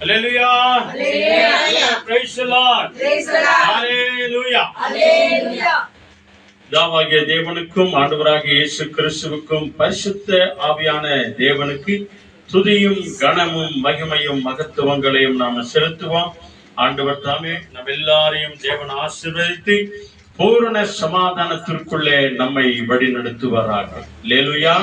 Hallelujah. Hallelujah. Praise the Lord. Praise the Lord. Hallelujah. Hallelujah. பிதாவாகிய தேவனுக்கும் ஆண்டவராகிய இயேசு கிறிஸ்துவுக்கும் பரிசுத்த ஆவியான தேவனுக்கு துதியும் கனமும் மகிமையும் மகத்துவங்களையும் நாம செலுத்துவோம். ஆண்டவர் தாமே நம்ம எல்லாரையும் தேவன் ஆசீர்வதித்து பூரண சமாதானத்திற்குள்ளே நம்மை வழி நடத்துவாராக. அல்லேலூயா.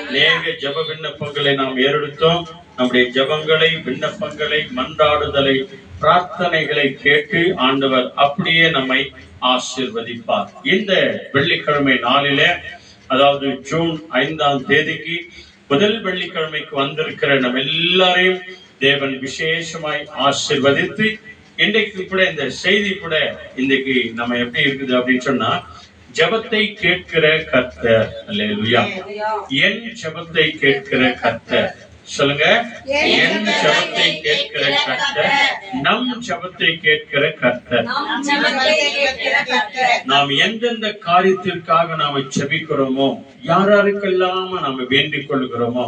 அநேக ஜெப விண்ணப்பங்களை நாம் ஏறெடுத்தோம். நம்முடைய ஜெபங்களை, விண்ணப்பங்களை, மன்றாடுதலை, பிரார்த்தனைகளை கேட்டு ஆண்டவர் அப்படியே நம்மை ஆசீர்வதிப்பார். இந்த வெள்ளிக்கிழமை நாளிலே, அதாவது ஜூன் 5ஆம் தேதிக்கு முதல் வெள்ளிக்கிழமைக்கு வந்திருக்கிற நம்ம எல்லாரையும் தேவன் விசேஷமாய் ஆசீர்வதித்து, இன்றைக்கு கூட இந்த செய்தி கூட இன்றைக்கு நம்ம எப்படி இருக்குது அப்படின்னு சொன்னா, ஜெபத்தை கேட்கிற கர்த்தர். அல்லேலூயா. என் ஜெபத்தை கேட்கிற கர்த்தர். சொல்லுங்க, என் ஜெபத்தை கேட்கிற கர்த்தர், நம் ஜெபத்தை கேட்கிற கர்த்தர். நாம் எந்தெந்த காரியத்திற்காக நாம ஜெபிக்கிறோமோ, யாராருக்கெல்லாம் நாம வேண்டிக் கொள்கிறோமோ,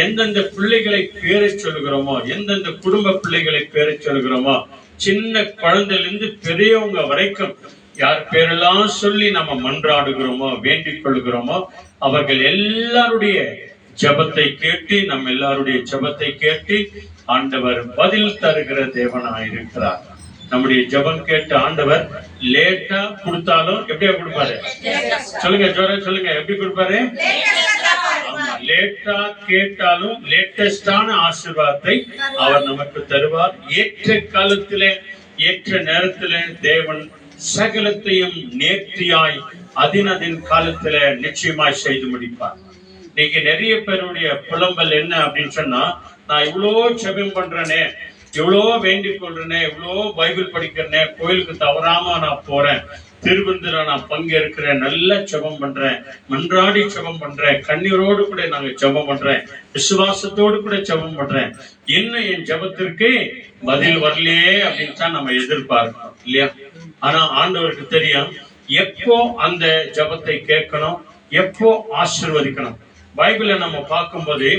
எந்தெந்த பிள்ளைகளை பேரை சொல்கிறோமோ, எந்தெந்த குடும்ப பிள்ளைகளை பேரை சொல்கிறோமோ, சின்ன குழந்தையிலிருந்து பெரியவங்க வரைக்கும் யார் பேரெல்லாம் சொல்லி நம்ம மன்றாடுகிறோமோ, வேண்டிக் கொள்கிறோமோ, அவர்கள் எல்லாருடைய ஜெபத்தை கேட்டு, நம்ம எல்லாருடைய ஜெபத்தை கேட்டு ஆண்டவர் பதில் தருகிற தேவனாயிருக்கிறார். நம்முடைய ஜெபம் கேட்டு ஆண்டவர் லேட்டா கொடுத்தாலும் எப்படியா கொடுப்பாரு? சொல்லுங்க, ஜோர சொல்லுங்க, எப்படி கொடுப்பாரு? லேட்டா கேட்டாலும் லேட்டஸ்டான ஆசீர்வாதத்தை அவர் நமக்கு தருவார். ஏற்ற காலத்திலே, ஏற்ற நேரத்திலே தேவன் சகலத்தையும் நேர்த்தியாய் அதின் காலத்துல நிச்சயமாய் செய்து முடிப்பார். இன்னைக்கு நிறைய பேருடைய புலம்பல் என்ன அப்படின்னு சொன்னா, நான் இவ்வளோ ஜெபம் பண்றேனே, இவ்வளோ வேண்டிக் கொள்றேனே, இவ்வளோ பைபிள் படிக்கிறேனே, கோயிலுக்கு தவறாம நான் போறேன், திருவந்திர நான் பங்கேற்கிறேன், நல்ல ஜெபம் பண்றேன், மன்றாடி ஜெபம் பண்றேன், கண்ணீரோடு கூட நாங்க ஜெபம் பண்றேன், விசுவாசத்தோடு கூட ஜெபம் பண்றேன், இன்னும் என் ஜெபத்திற்கு பதில் வரலையே அப்படின்னு தான் நம்ம எதிர்பார்க்கிறோம் இல்லையா? ஆனா ஆண்டவருக்கு தெரியும் எப்போ அந்த ஜெபத்தை கேட்கணும், எப்போ ஆசீர்வதிக்கணும். பைபிளை நம்ம பார்க்கும்போது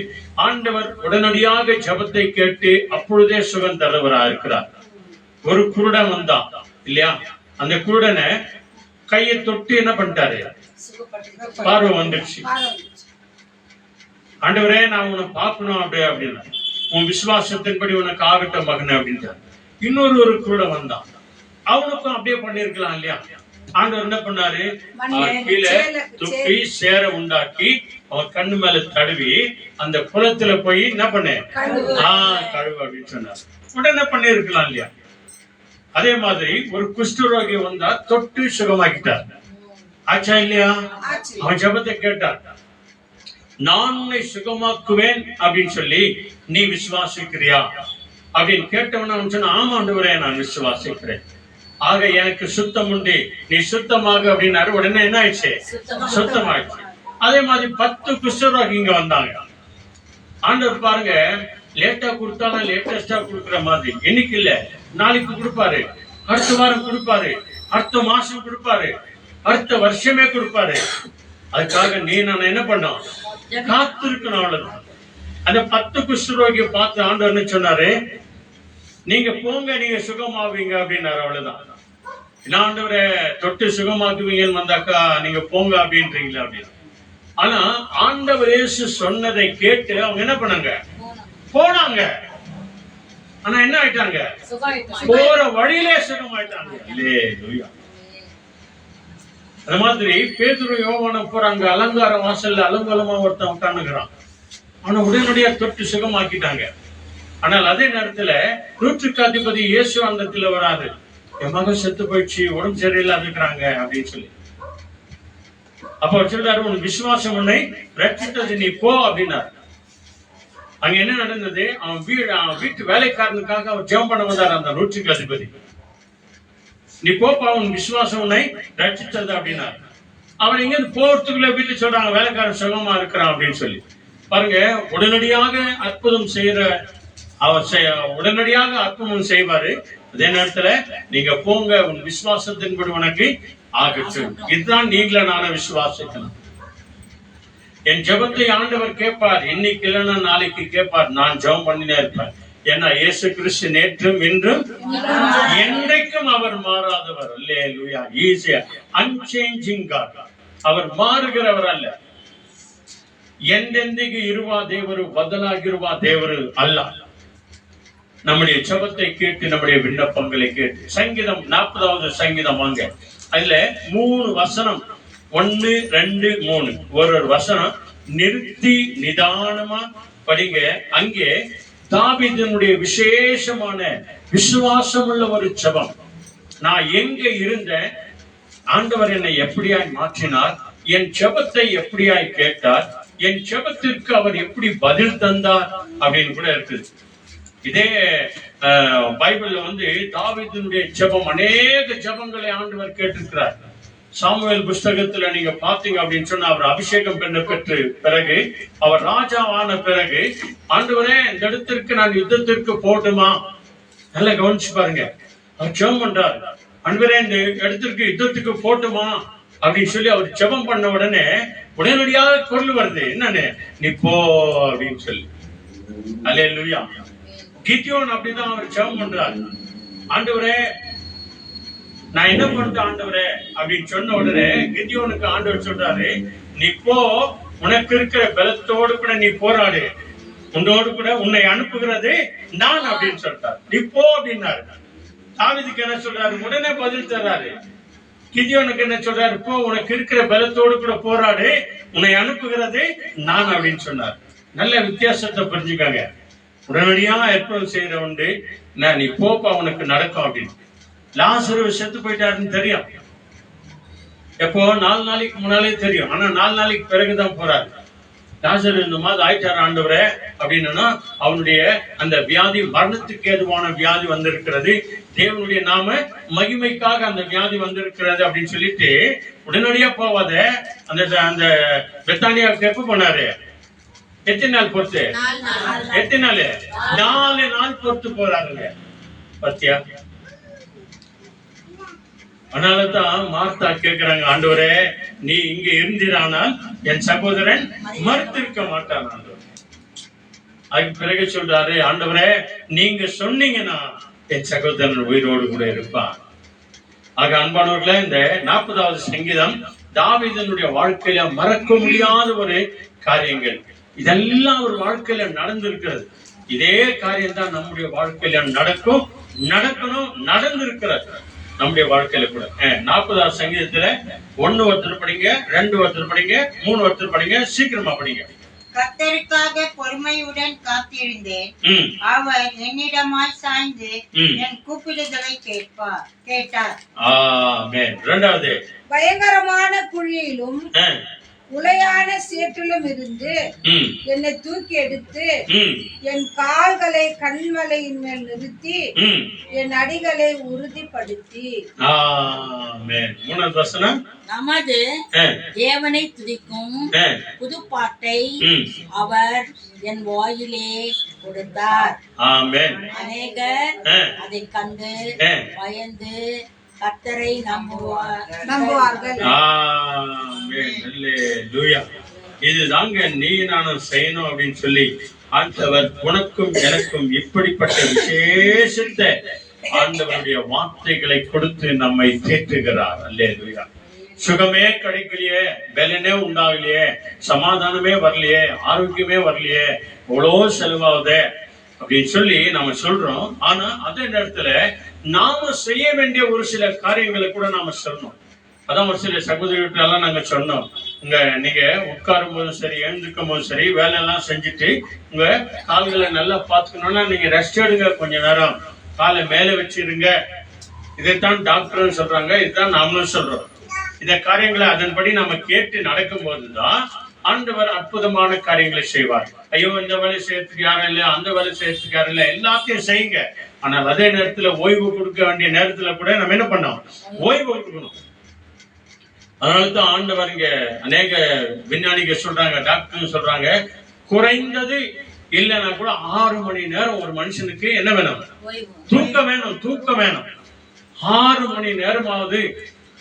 ஆண்டவர் உடனடியாக ஜெபத்தை கேட்டு அப்பொழுதே சுகம் தருவரா இருக்கிறார். ஒரு குருடன் வந்தான் இல்லையா? அந்த குருடனை கையை தொட்டு என்ன பண்ணிட்டாரு? பார்வை வந்துடுச்சு. ஆண்டவரே, நான் உன்னை பார்க்கணும் அப்படின்னா, உன் விசுவாசத்தின்படி உனக்கு ஆகட்டும் மகனே அப்படின்ட்டார். இன்னொரு குருடன் வந்தான், அவனுக்கும் அப்படியே பண்ணிருக்கலாம் இல்லையா? ஆண்டவர் என்ன பண்ணாரு? கீழே துப்பி சேர உண்டாக்கி அவன் கண்ணு மேல தடவி அந்த குளத்துல போய் என்ன பண்ண கழுவு அப்படின்னு சொன்னார். உடனே பண்ணி இருக்கலாம் இல்லையா? அதே மாதிரி ஒரு குஷ்டரோகி வந்தா தொட்டு சுகமாக்கிட்டார். ஆச்சா இல்லையா? அவன் ஜெபத்தை கேட்டார். நான் உன்னை சுகமாக்குவேன் அப்படின்னு சொல்லி நீ விசுவாசிக்கிறியா அப்படின்னு கேட்டவன அவன் சொன்ன, ஆமா ஆண்டவரே, நான் விசுவாசிக்கிறேன், ஆக எனக்கு சுத்தம் உண்டு, நீ சுத்தமாக அப்படின்னாரு. உடனே என்ன ஆயிடுச்சு? சுத்தமாயிடுச்சு. அதே மாதிரி 10 குஷ்டரோகி இங்க வந்தாங்க. ஆண்டவர் பாருங்க, லேட்டா கொடுத்தாலும் லேட்டஸ்டா கொடுக்குற மாதிரி இன்னைக்கு இல்ல, நாளைக்கு கொடுப்பாரு, அடுத்த வாரம் கொடுப்பாரு, அடுத்த மாசம் கொடுப்பாரு, அடுத்த வருஷமே கொடுப்பாரு. அதுக்காக நீ நான் என்ன பண்ணோம்? காத்திருக்கணும். அவ்வளவுதான். அந்த 10 குஷ்டரோகியை பார்த்து ஆண்டவர் என்ன சொன்னாரு? நீங்க போங்க, நீங்க சுகமாவீங்க அப்படின்னாரு. அவ்வளவுதான். ஆண்டவரை தொட்டு சுகமாக்குவீங்கன்னு வந்தாக்கா நீங்க போங்க அப்படின்றீங்களா அப்படின்னு. ஆனா ஆண்டவர் இயேசு சொன்னதை கேட்டு அவங்க என்ன பண்ணாங்க? போனாங்க. ஆனா என்ன ஆயிட்டாங்க? போற வழியிலே சுகமாயிட்டாங்க. அல்லேலூயா. அந்த மாதிரி பேதுரு யோவானும் போறாங்க, அலங்கார வாசல்ல அலங்கோலமா ஒருத்தன் உட்கார்ந்துக்கிறான். அவனை உடனடியா தொட்டு சுகமாக்கிட்டாங்க. ஆனால் அதே நேரத்துல 100க்கு அதிபதி இயேசு அந்தத்துல வராது, என் மகன் செத்து போயிடுச்சு, உடம்பு சரியில்லாம இருக்கிறாங்க அப்படின்னு சொல்லி. அப்ப சொல்றாரு, உன் விசுவாசம் உன்னை ரட்சித்தது, நீ போ அப்படின்னாரு. அங்க என்ன நடந்தது? அவன் வீட்டு வேலைக்காரனுக்காக அவர் ஜெபம் பண்ண வந்தார் அந்த 100க்கு அதிபதி. நீ போப்பா, உன் விசுவாசம் உன்னை ரட்சித்தது அப்படின்னாரு. அவன் இங்க போறதுக்குள்ள வீட்டுல சொல்றாங்க, வேலைக்காரன் சுகமா இருக்கிறான் அப்படின்னு சொல்லி. பாருங்க, உடனடியாக அற்புதம் செய்யற அவர் உடனடியாக அற்புதம் செய்வாரு. அதே நேரத்துல நீங்க போங்க, உன் விசுவாசத்தின்படி உனக்கு ஆகட்டும். இதுதான் நீங்கள நான விசுவாசிக்கணும். என் ஜெபத்தை ஆண்டவர் கேட்பார். இன்னைக்கு இல்லைன்னா நாளைக்கு கேட்பார். நான் ஜெபம் பண்ணினே இருப்பேன். ஏன்னா இயேசு கிறிஸ்து நேற்றும் இன்றும் என்றைக்கும் அவர் மாறாதவர். அல்லேலூயா. ஈஸியா அன்சேஞ்சிங் காட். அவர் மாறுகிறவர் அல்ல. ಎಂದೆಂದಿಗೂ ಇರುವ ದೇವರು ಬದಲಾಗಿರುವ ದೇವರು ಅಲ್ಲ. நம்முடைய ஜெபத்தை கேட்டு நம்முடைய விண்ணப்பங்களை கேட்டு சங்கீதம் 40வது சங்கீதம் வாங்க. அதுல 3 வசனம் 1 2 3 ஒரு வசனம் நிறுத்தி நிதானமா படிங்க. அங்கே தாவீதினுடைய விசேஷமான விசுவாசமுள்ள ஒரு ஜெபம். நான் எங்க இருந்தேன், ஆண்டவர் என்னை எப்படியாய் மாற்றினார், என் ஜெபத்தை எப்படியாய் கேட்டார், என் ஜெபத்திற்கு அவர் எப்படி பதில் தந்தார் அப்படின்னு கூட இருக்குது. இதே பைபிள்ல தாவீதினுடைய ஜெபம் அநேக ஜெபங்களை ஆண்டவர் கேட்டிருக்கிறார். சாமுவேல் புஸ்தகத்துல நீங்க பாத்தீங்க அப்படின்னு சொன்னா, அவர் அபிஷேகம் பெற்ற பிறகு, அவர் ராஜாவான பிறகு, ஆண்டவரே இந்த இடத்திற்கு நான் யுத்தத்திற்கு போட்டுமா, நல்லா கவனிச்சு பாருங்க. அவர் ஜெபம் பண்றார், ஆண்டவரே இந்த இடத்திற்கு யுத்தத்துக்கு போட்டுமா அப்படின்னு சொல்லி அவர் ஜெபம் பண்ண உடனே உடனடியாக குரல் வருது, என்னன்னு, நீ போ அப்படின்னு சொல்லி. அல்லேலூயா. கிதியோன் அப்படிதான் அவர் ஜெபம் பண்றார். ஆண்டவரே நான் என்ன பண்ணிட்டேன் ஆண்டவரே அப்படின்னு சொன்ன உடனே கிதியோனுக்கு ஆண்டவர் சொல்றாரு, நீ போ, உனக்கு இருக்கிற பலத்தோடு கூட நீ போராடு, உன்னோடு கூட உன்னை அனுப்புகிறது நான் அப்படின்னு சொல்றாரு. நீ போ அப்படின்னாரு. தாவீதுக்கு என்ன சொல்றாரு, உடனே பதில் தர்றாரு. கிதியோனுக்கு என்ன சொல்றாரு, போ, உனக்கு இருக்கிற பலத்தோடு கூட போராடு, உன்னை அனுப்புகிறது நான் அப்படின்னு சொன்னார். நல்ல வித்தியாசத்தை புரிஞ்சுக்காங்க. உடனடியா ஏற்பாடு செய்யற உண்டு, நான் நீ போப்பா உனக்கு நடக்கும் அப்படின்னு. லாசரு செத்து போயிட்டாருன்னு தெரியும். எப்போ 4 நாளைக்கு முன்னாலே தெரியும். ஆனா 4 நாளைக்கு பிறகுதான் போறாரு. லாசரு இந்த மாதிரி ஆயிட்டாரு ஆண்டவரே அப்படின்னா, அவனுடைய அந்த வியாதி மரணத்துக்கு ஏதுவான வியாதி வந்திருக்கிறது, தேவனுடைய நாம மகிமைக்காக அந்த வியாதி வந்திருக்கிறது அப்படின்னு சொல்லிட்டு உடனடியா போவாத. அந்த பெத்தானியாவுக்கு எப்ப போனாரு, எத்தனை நாள் பொறுத்து, எத்தனை நாள், 4 நாள் பொறுத்து போறாருங்க. பத்தியா? அதனாலதான் மார்த்தா கேட்கிறாங்க, ஆண்டவரே நீ இங்க இருந்திரானால் என் சகோதரன் மறுத்திருக்க மாட்டான் ஆண்டவர். அதுக்கு பிறகு சொல்றாரு, ஆண்டவரே நீங்க சொன்னீங்கன்னா என் சகோதரன் உயிரோடு கூட இருப்பான். ஆக அன்பானவர்களே, இந்த 40வது சங்கீதம் தாவீதினுடைய வாழ்க்கையில மறக்க முடியாத ஒரு காரியங்கள். இதெல்லாம் ஒரு வாழ்க்கையில நடந்திருக்கிறது. இதே காரியம் தான் நம்முடைய வாழ்க்கையில நடக்கணும், நடந்திருக்கிறது நம்முடைய வாழ்க்கையில கூட. 40வது சங்கீதத்துல 1 ஒருத்தர் படிங்க, 2 ஒருத்தர் படிங்க, 3 ஒருத்தர் படிங்க, சீக்கிரமா படிங்க. கர்த்தருக்காக பொறுமையுடன் காத்திருந்தேன், அவர் என்னிடமாய் சாய்ந்து என் கூப்பிடுதலை கேட்டார். ஆமென். 2வது, பயங்கரமான குழியிலும் உளையான சேற்றிலும் இருந்து என்னை தூக்கி எடுத்து என் கால்களை கண்மலையின் மேல் நிறுத்தி என் அடிகளை உறுதிப்படுத்தி. ஆமென். 3வது வசனம், நமது தேவனை துதிக்கும் புதுப்பாட்டை அவர் என் வாயிலே கொடுத்தார். ஆமென். அநேகர் அதை கண்டு பயந்து கர்த்தரை நம்புவார்கள். இதுதாங்க நீ நானும் செய்யணும் அப்படின்னு சொல்லி ஆண்டவர் உனக்கும் எனக்கும் இப்படிப்பட்ட விசேஷத்தை ஆண்டவருடைய வார்த்தைகளை கொடுத்து நம்மை தேற்றுகிறார். அல்லேலூயா. சுகமே கிடைக்கலையே, பலனே உண்டாகலையே, சமாதானமே வரலையே, ஆரோக்கியமே வரலையே, எவ்வளோ செலவாகுதே அப்படின்னு சொல்லி நம்ம சொல்றோம். ஆனா அதே நேரத்துல நாம செய்ய வேண்டிய ஒரு சில காரியங்களை கூட நாம சொல்லணும். அதான் ஒரு சில சகோதரிகிட்ட எல்லாம் நாங்க சொன்னோம், நீங்க உட்காரும் போதும் சரி, எழுந்திருக்கும் போதும் சரி, வேலையெல்லாம் செஞ்சுட்டு உங்க கால்களை நல்லா பாத்துக்கணும்னா நீங்க ரெஸ்ட் எடுங்க, கொஞ்ச நேரம் காலை மேல வச்சிருங்க. இதைத்தான் டாக்டர் சொல்றாங்க, இதுதான் நாமளும் சொல்றோம். இந்த காரியங்களை அதன்படி நம்ம கேட்டு நடக்கும் போதுதான் ஆண்டவர் அற்புதமான காரியங்களை செய்வார். ஐயோ இந்த வேலை செய்யறதுக்கு யாரும் இல்ல, அந்த வேலை செய்யறதுக்கு யாரும் இல்ல, எல்லாத்தையும் செய்யுங்க. ஆனால் அதே நேரத்துல ஓய்வு கொடுக்க வேண்டிய நேரத்துல கூட நம்ம என்ன பண்ணோம், ஓய்வு கொடுக்கணும். அதனாலதான் ஆண்டவர் இங்க அநேக விஞ்ஞானிகள் சொல்றாங்க, டாக்டர் சொல்றாங்க, குறைந்தது இல்லைன்னா கூட 6 மணி நேரம் ஒரு மனுஷனுக்கு என்ன வேணும், தூக்கம் வேணும். 6 மணி நேரமாவது,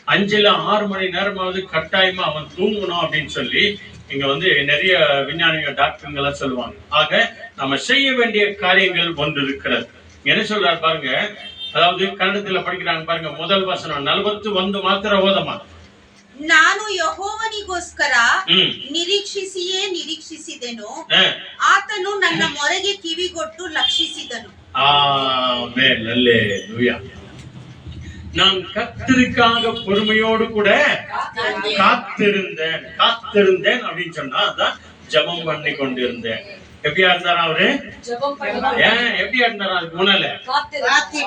5 இல்ல 6 மணி நேரமாவது கட்டாயமா அவன் தூங்கணும் அப்படின்னு சொல்லி இங்க வந்து நிறைய விஞ்ஞானிகள் டாக்டருங்க எல்லாம் சொல்லுவாங்க. ஆக நம்ம செய்ய வேண்டிய காரியங்கள் ஒன்று இருக்கிறது. என்ன சொல்றாரு பாருங்க, அதாவது கன்னடத்துல படிக்கிறாங்க பாருங்க, முதல் வசனம் 41 ಮಾತ್ರ ಓದಮ್ಮ. ನಾನು ಯೆಹೋವನಿಗೋಸ್ಕರ ನಿರೀಕ್ಷಿಸಿದೆನು, ಆತನು ನನ್ನ ಮೊರೆಗೆ ಕಿವಿಗೊಟ್ಟು ಲಕ್ಷಿಸಿದನು. ஆமென், அல்லேலூயா. நான் கர்த்தருக்காக பொறுமையோடு கூட காத்திருந்தேன் அப்படின்னு சொன்னா அதான் ஜெபம் பண்ணி கொண்டிருந்தேன். எப்படியா இருந்தாரா அவரு? எப்படியா இருந்தாரா?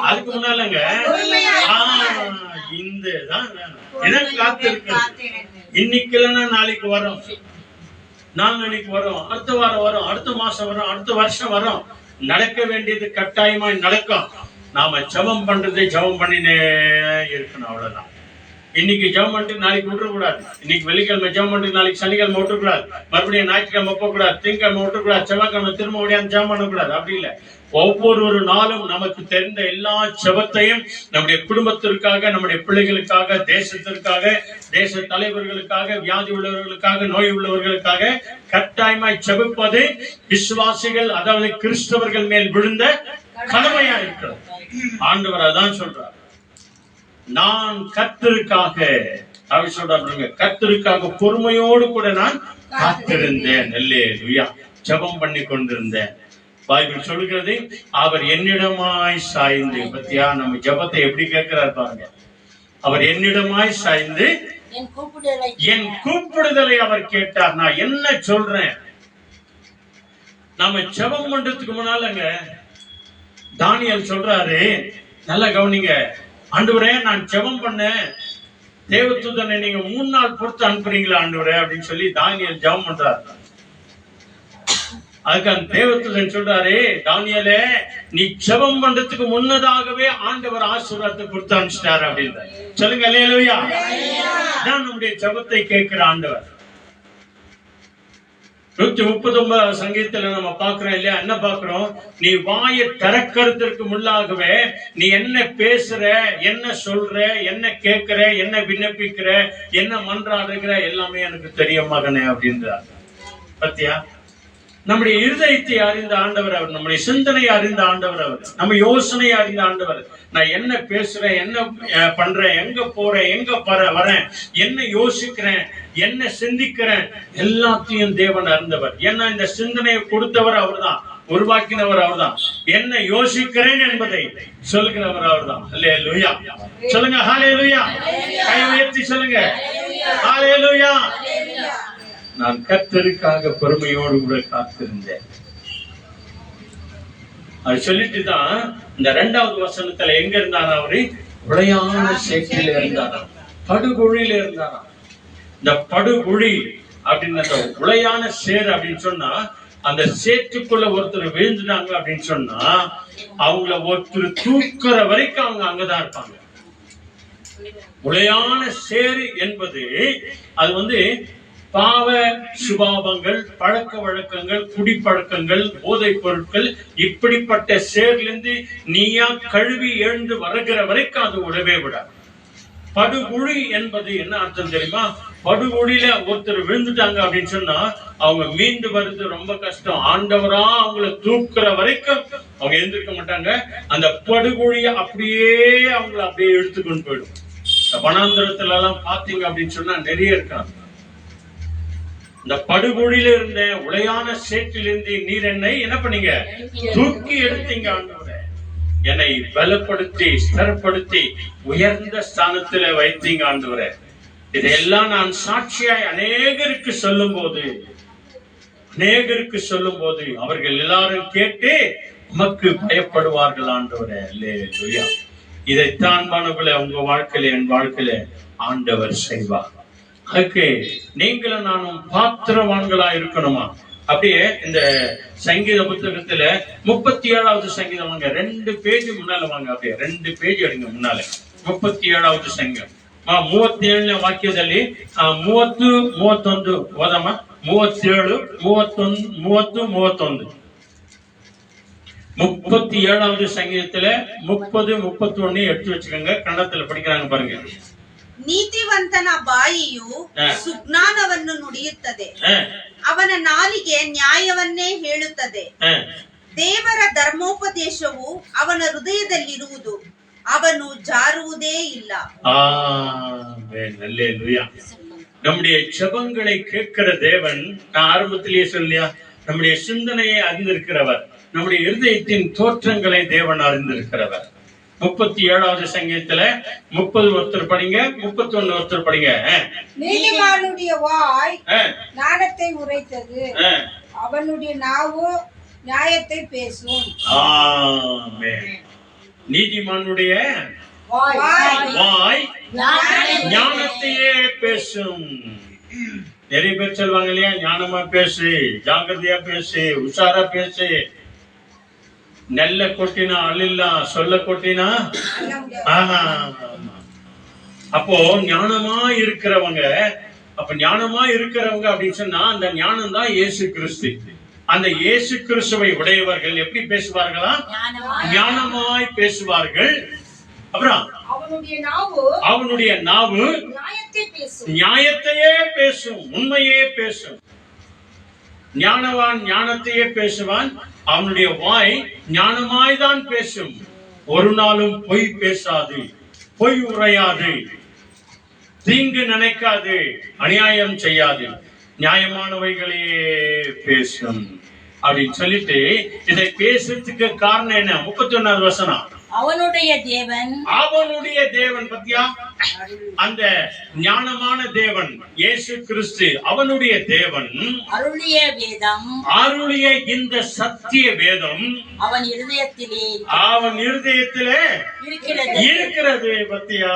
அதுக்கு முன்னாலங்க இந்ததான் எனக்கு காத்திருக்கு. இன்னைக்கு இல்லைன்னா நாளைக்கு வரும், நாளைக்கு வரும், அடுத்த வாரம் வரும், அடுத்த மாசம் வரும், அடுத்த வருஷம் வரும். நடக்க வேண்டியது கட்டாயமாய் நடக்கும். நாம ஜெபம் பண்றது ஜெபம் பண்ணினே இருக்கணும், அவ்வளவுதான். இன்னைக்கு ஜெபம் பண்ணிட்டு நாளைக்கு விட்டுறக்கூடாது. இன்னைக்கு வெள்ளிக்கிழமை ஜெபம் பண்ணிட்டு நாளைக்கு சனிக்கிழமை விட்டுறக்கூடாது, மறுபடியும் ஞாயிற்றுக்கிழமை போகக்கூடாது, திங்கக்கிழமை விட்டுறக்கூடாது, செவ்வாய்க்கிழமை திரும்ப ஓடியாந்து ஜெபம் பண்ணக்கூடாது. அப்படி இல்லை, ஒவ்வொரு நாளும் நமக்கு தெரிந்த எல்லா ஜெபத்தையும் நம்முடைய குடும்பத்திற்காக, நம்முடைய பிள்ளைகளுக்காக, தேசத்திற்காக, தேச தலைவர்களுக்காக, வியாதி உள்ளவர்களுக்காக, நோய் உள்ளவர்களுக்காக கட்டாயமாய் ஜெபிப்பது விசுவாசிகள், அதாவது கிறிஸ்தவர்கள் மேல் விழுந்த கடமையா இருக்கிறது. ஆண்டவர் அதான் சொல்றார், நான் கர்த்தருக்காக, அப்படி சொல்றாங்க, கர்த்தருக்காக பொறுமையோடு கூட நான் காத்திருந்தேன். அல்லேலூயா. ஜெபம் பண்ணி கொண்டிருந்தேன். பைபிள் சொல்கிறது, அவர் என்னிடமாய் சாய்ந்து, பத்தியா நம்ம ஜெபத்தை எப்படி கேட்கிறார் பாருங்க. அவர் என்னிடமாய் சாய்ந்து என் கூப்பிடுதலை அவர் கேட்டார். நான் என்ன சொல்றேன், நம்ம ஜெபம் பண்றதுக்கு முன்னாலங்க தானியேல் சொல்றாரு, நல்லா கவனிங்க, ஆண்டவரே நான் ஜெபம் பண்ணேன், தேவதூதனை நீங்க 3 நாள் பொறுத்து அனுப்புறீங்களா ஆண்டவரே அப்படின்னு சொல்லி தானியேல் ஜெபம் பண்றாரு. அதுக்கு அந்த தேவதூதன் சொல்றாரு, தானியேலே நீ ஜெபம் பண்றதுக்கு முன்னதாகவே ஆண்டவர் ஆசீர்வாதத்தை கொடுத்து அனுப்பிச்சிட்டாரு அப்படின்னு சொல்லுங்க. அல்லேலூயா. தான் நம்முடைய ஜெபத்தை கேட்கிற ஆண்டவர். 139 சங்கீதத்துல நம்ம பாக்குறோம் இல்லையா, என்ன பாக்குறோம், நீ வாயை திறக்கிறதுக்கு முன்னாகவே நீ என்ன பேசுற, என்ன சொல்ற, என்ன கேட்கிற, என்ன விண்ணப்பிக்கிற, என்ன மன்றாடுகிற எல்லாமே எனக்கு தெரியும் மகனே அப்படின்றார். பத்தியா, நம்முடைய இருதயத்தை அறிந்த ஆண்டவர் அவர், நம்முடைய சிந்தனையை அறிந்த ஆண்டவர் அவர், நம்ம யோசனையை அறிந்த ஆண்டவர். நான் என்ன பேசுறேன், என்ன பண்றேன், எங்க போறேன், எங்க வரேன், என்ன யோசிக்கிறேன், என்ன சிந்திக்கிறேன், எல்லாத்தையும் தேவன் அறிந்தவர். ஏன்னா இந்த சிந்தனையை கொடுத்தவர் அவர்தான், உருவாக்கினவர் அவர்தான். என்ன யோசிக்கிறேன் என்பதை சொல்லுகிறவர் அவர்தான். அல்லேலூயா. சொல்லுங்க ஹல்லேலூயா. கை உயர்த்தி சொல்லுங்க ஹல்லேலூயா. நான் கர்த்தருக்காக பொறுமையோடு கூட காத்திருந்தேன். அது சொல்லிட்டு தான் இந்த 2வது வசனத்துல எங்க இருந்தாரா, அவரு உளையான சேற்றில இருந்தாரா, படுகுழியில இருந்தாரா. இந்த படுகுழி அப்படின்னு, அந்த உளையான சேர் அப்படின்னு சொன்னா, அந்த சேற்றுக்குள்ள ஒருத்தர் விழுந்துட்டாங்க அப்படின்னு சொன்னா அவங்கள ஒருத்தர் தூக்குற வரைக்கும் அவங்க அங்கதான் இருப்பாங்க. உளையான சேரு என்பது அது வந்து பாவ சுபாவங்கள், பழக்க வழக்கங்கள், குடிப்பழக்கங்கள், போதைப் பொருட்கள், இப்படிப்பட்ட சேர்லிருந்து நீயா கழுவி எழுந்து வருகிற வரைக்கும் அது உடவே விடாது. படுகுழி என்பது என்ன அர்த்தம் தெரியுமா? படுகுழியில ஒருத்தர் விழுந்துட்டாங்க அப்படின்னு சொன்னா அவங்க மீண்டு வருது ரொம்ப கஷ்டம். ஆண்டவரா அவங்கள தூக்குற வரைக்கும் அவங்க எழுந்திருக்க மாட்டாங்க. அந்த படுகுழிய அப்படியே அவங்கள அப்படியே எடுத்துக்கொண்டு போயிடும். வனாந்திரத்துல எல்லாம் பாத்தீங்க அப்படின்னு சொன்னா நிறைய இருக்காங்க. இந்த படுகுழியில இருந்த உளையான சேற்றிலிருந்து நீர் என்னை என்ன பண்ணீங்க, தூக்கி எடுத்தீங்க ஆண்டவரே. என்னை பலப்படுத்தி ஸ்திரப்படுத்தி உயர்ந்த ஸ்தானத்துல வைத்தீங்க ஆண்டவரே. இதையெல்லாம் நான் சாட்சியாய் அநேகருக்கு சொல்லும் போது அவர்கள் எல்லாரும் கேட்டு உமக்கு பயப்படுவார்கள் ஆண்டவரே. அல்லேலூயா. இதைத்தான் மாணவர்களே உங்க வாழ்க்கையில, என் வாழ்க்கையில ஆண்டவர் செய்வார். அதுக்கு நீங்களும் நானும் பாத்திரவான்களா இருக்கணுமா? அப்படியே இந்த சங்கீத புத்தகத்துல 37வது சங்கீதம் வாங்க, 2 பேஜ் முன்னால வாங்க, அப்படியே 2 பேஜ் எடுங்க முன்னால. 37வது சங்கீதம் 37ನೇ ವಾಕ್ಯದಲ್ಲಿ 30, 31 ಓದಮ್ಮ. 37, 31, 30, 31. 37வது சங்கீதத்துல 30, 31 எடுத்து வச்சுக்கோங்க. கன்னடத்துல படிக்கிறாங்க பாருங்க. ನೀತಿವಂತನ ಬಾಯಿಯು ಸುಜ್ಞಾನವನ್ನು ನುಡಿಯುತ್ತದೆ, ಅವನ ನಾಲಿಗೆ ನ್ಯಾಯವನ್ನೇ ಹೇಳುತ್ತದೆ. ದೇವರ ಧರ್ಮೋಪದೇಶವು ಅವನ ಹೃದಯದಲ್ಲಿರುವುದು, அவனு ஜாருவதே இல்ல. அல்லேலூயா. நம்முடைய ஜெபங்களை கேட்கிற தேவன், நான் ஆரம்பத்திலேயே சொல்லியா, நம்முடைய சிந்தனையை அறிந்திருக்கிறவர், நம்முடைய இருதயத்தின் தோற்றங்களை தேவன் அறிந்திருக்கிறவர். 37வது சங்கீதத்துல 30 ஒருத்தர் படிங்க, 31 ஒருத்தர் படிங்க. நீதிமானுடைய வாய் ஞானத்தை உரைத்தது, அவனுடைய நாவு நியாயத்தை பேசும். ஆமென். நீதிமானுடைய வாய் ஞானத்தையே பேசும். நிறைய பேர் சொல்லுவாங்க இல்லையா, ஞானமா பேசு, ஜாக்கிரதையா பேசு, உஷாரா பேசு. நெல்ல கொட்டினா அழில்லா, சொல்ல கொட்டினா. அப்போ ஞானமா இருக்கிறவங்க, அப்ப ஞானமா இருக்கிறவங்க அப்படின்னு சொன்னா அந்த ஞானம் தான் இயேசு கிறிஸ்து. அந்த இயேசு கிறிஸ்துவை உடையவர்கள் எப்படி பேசுவார்களா? ஞானமாய் பேசுவார்கள். அப்புறம் அவனுடைய நாவு நியாயத்தையே பேசும், உண்மையே பேசும். ஞானவான் ஞானத்தையே பேசுவான், அவனுடைய வாய் ஞானமாய்தான் பேசும். ஒரு நாளும் பொய் பேசாது, பொய் உரையாது, தீங்கு நினைக்காது, அநியாயம் செய்யாது, நியாயமானவைகளே பேசும் அப்படின்னு சொல்லிட்டு இதை பேசுறதுக்கு காரணம் என்ன? 31வது வசனம். அவனுடைய தேவன் பத்தியா, அந்த ஞானமான தேவன் இயேசு கிறிஸ்து, அவனுடைய தேவன் அருளிய வேதம், அருளிய இந்த சத்திய வேதம் அவன் இருதயத்திலே இருக்கிறது பத்தியா.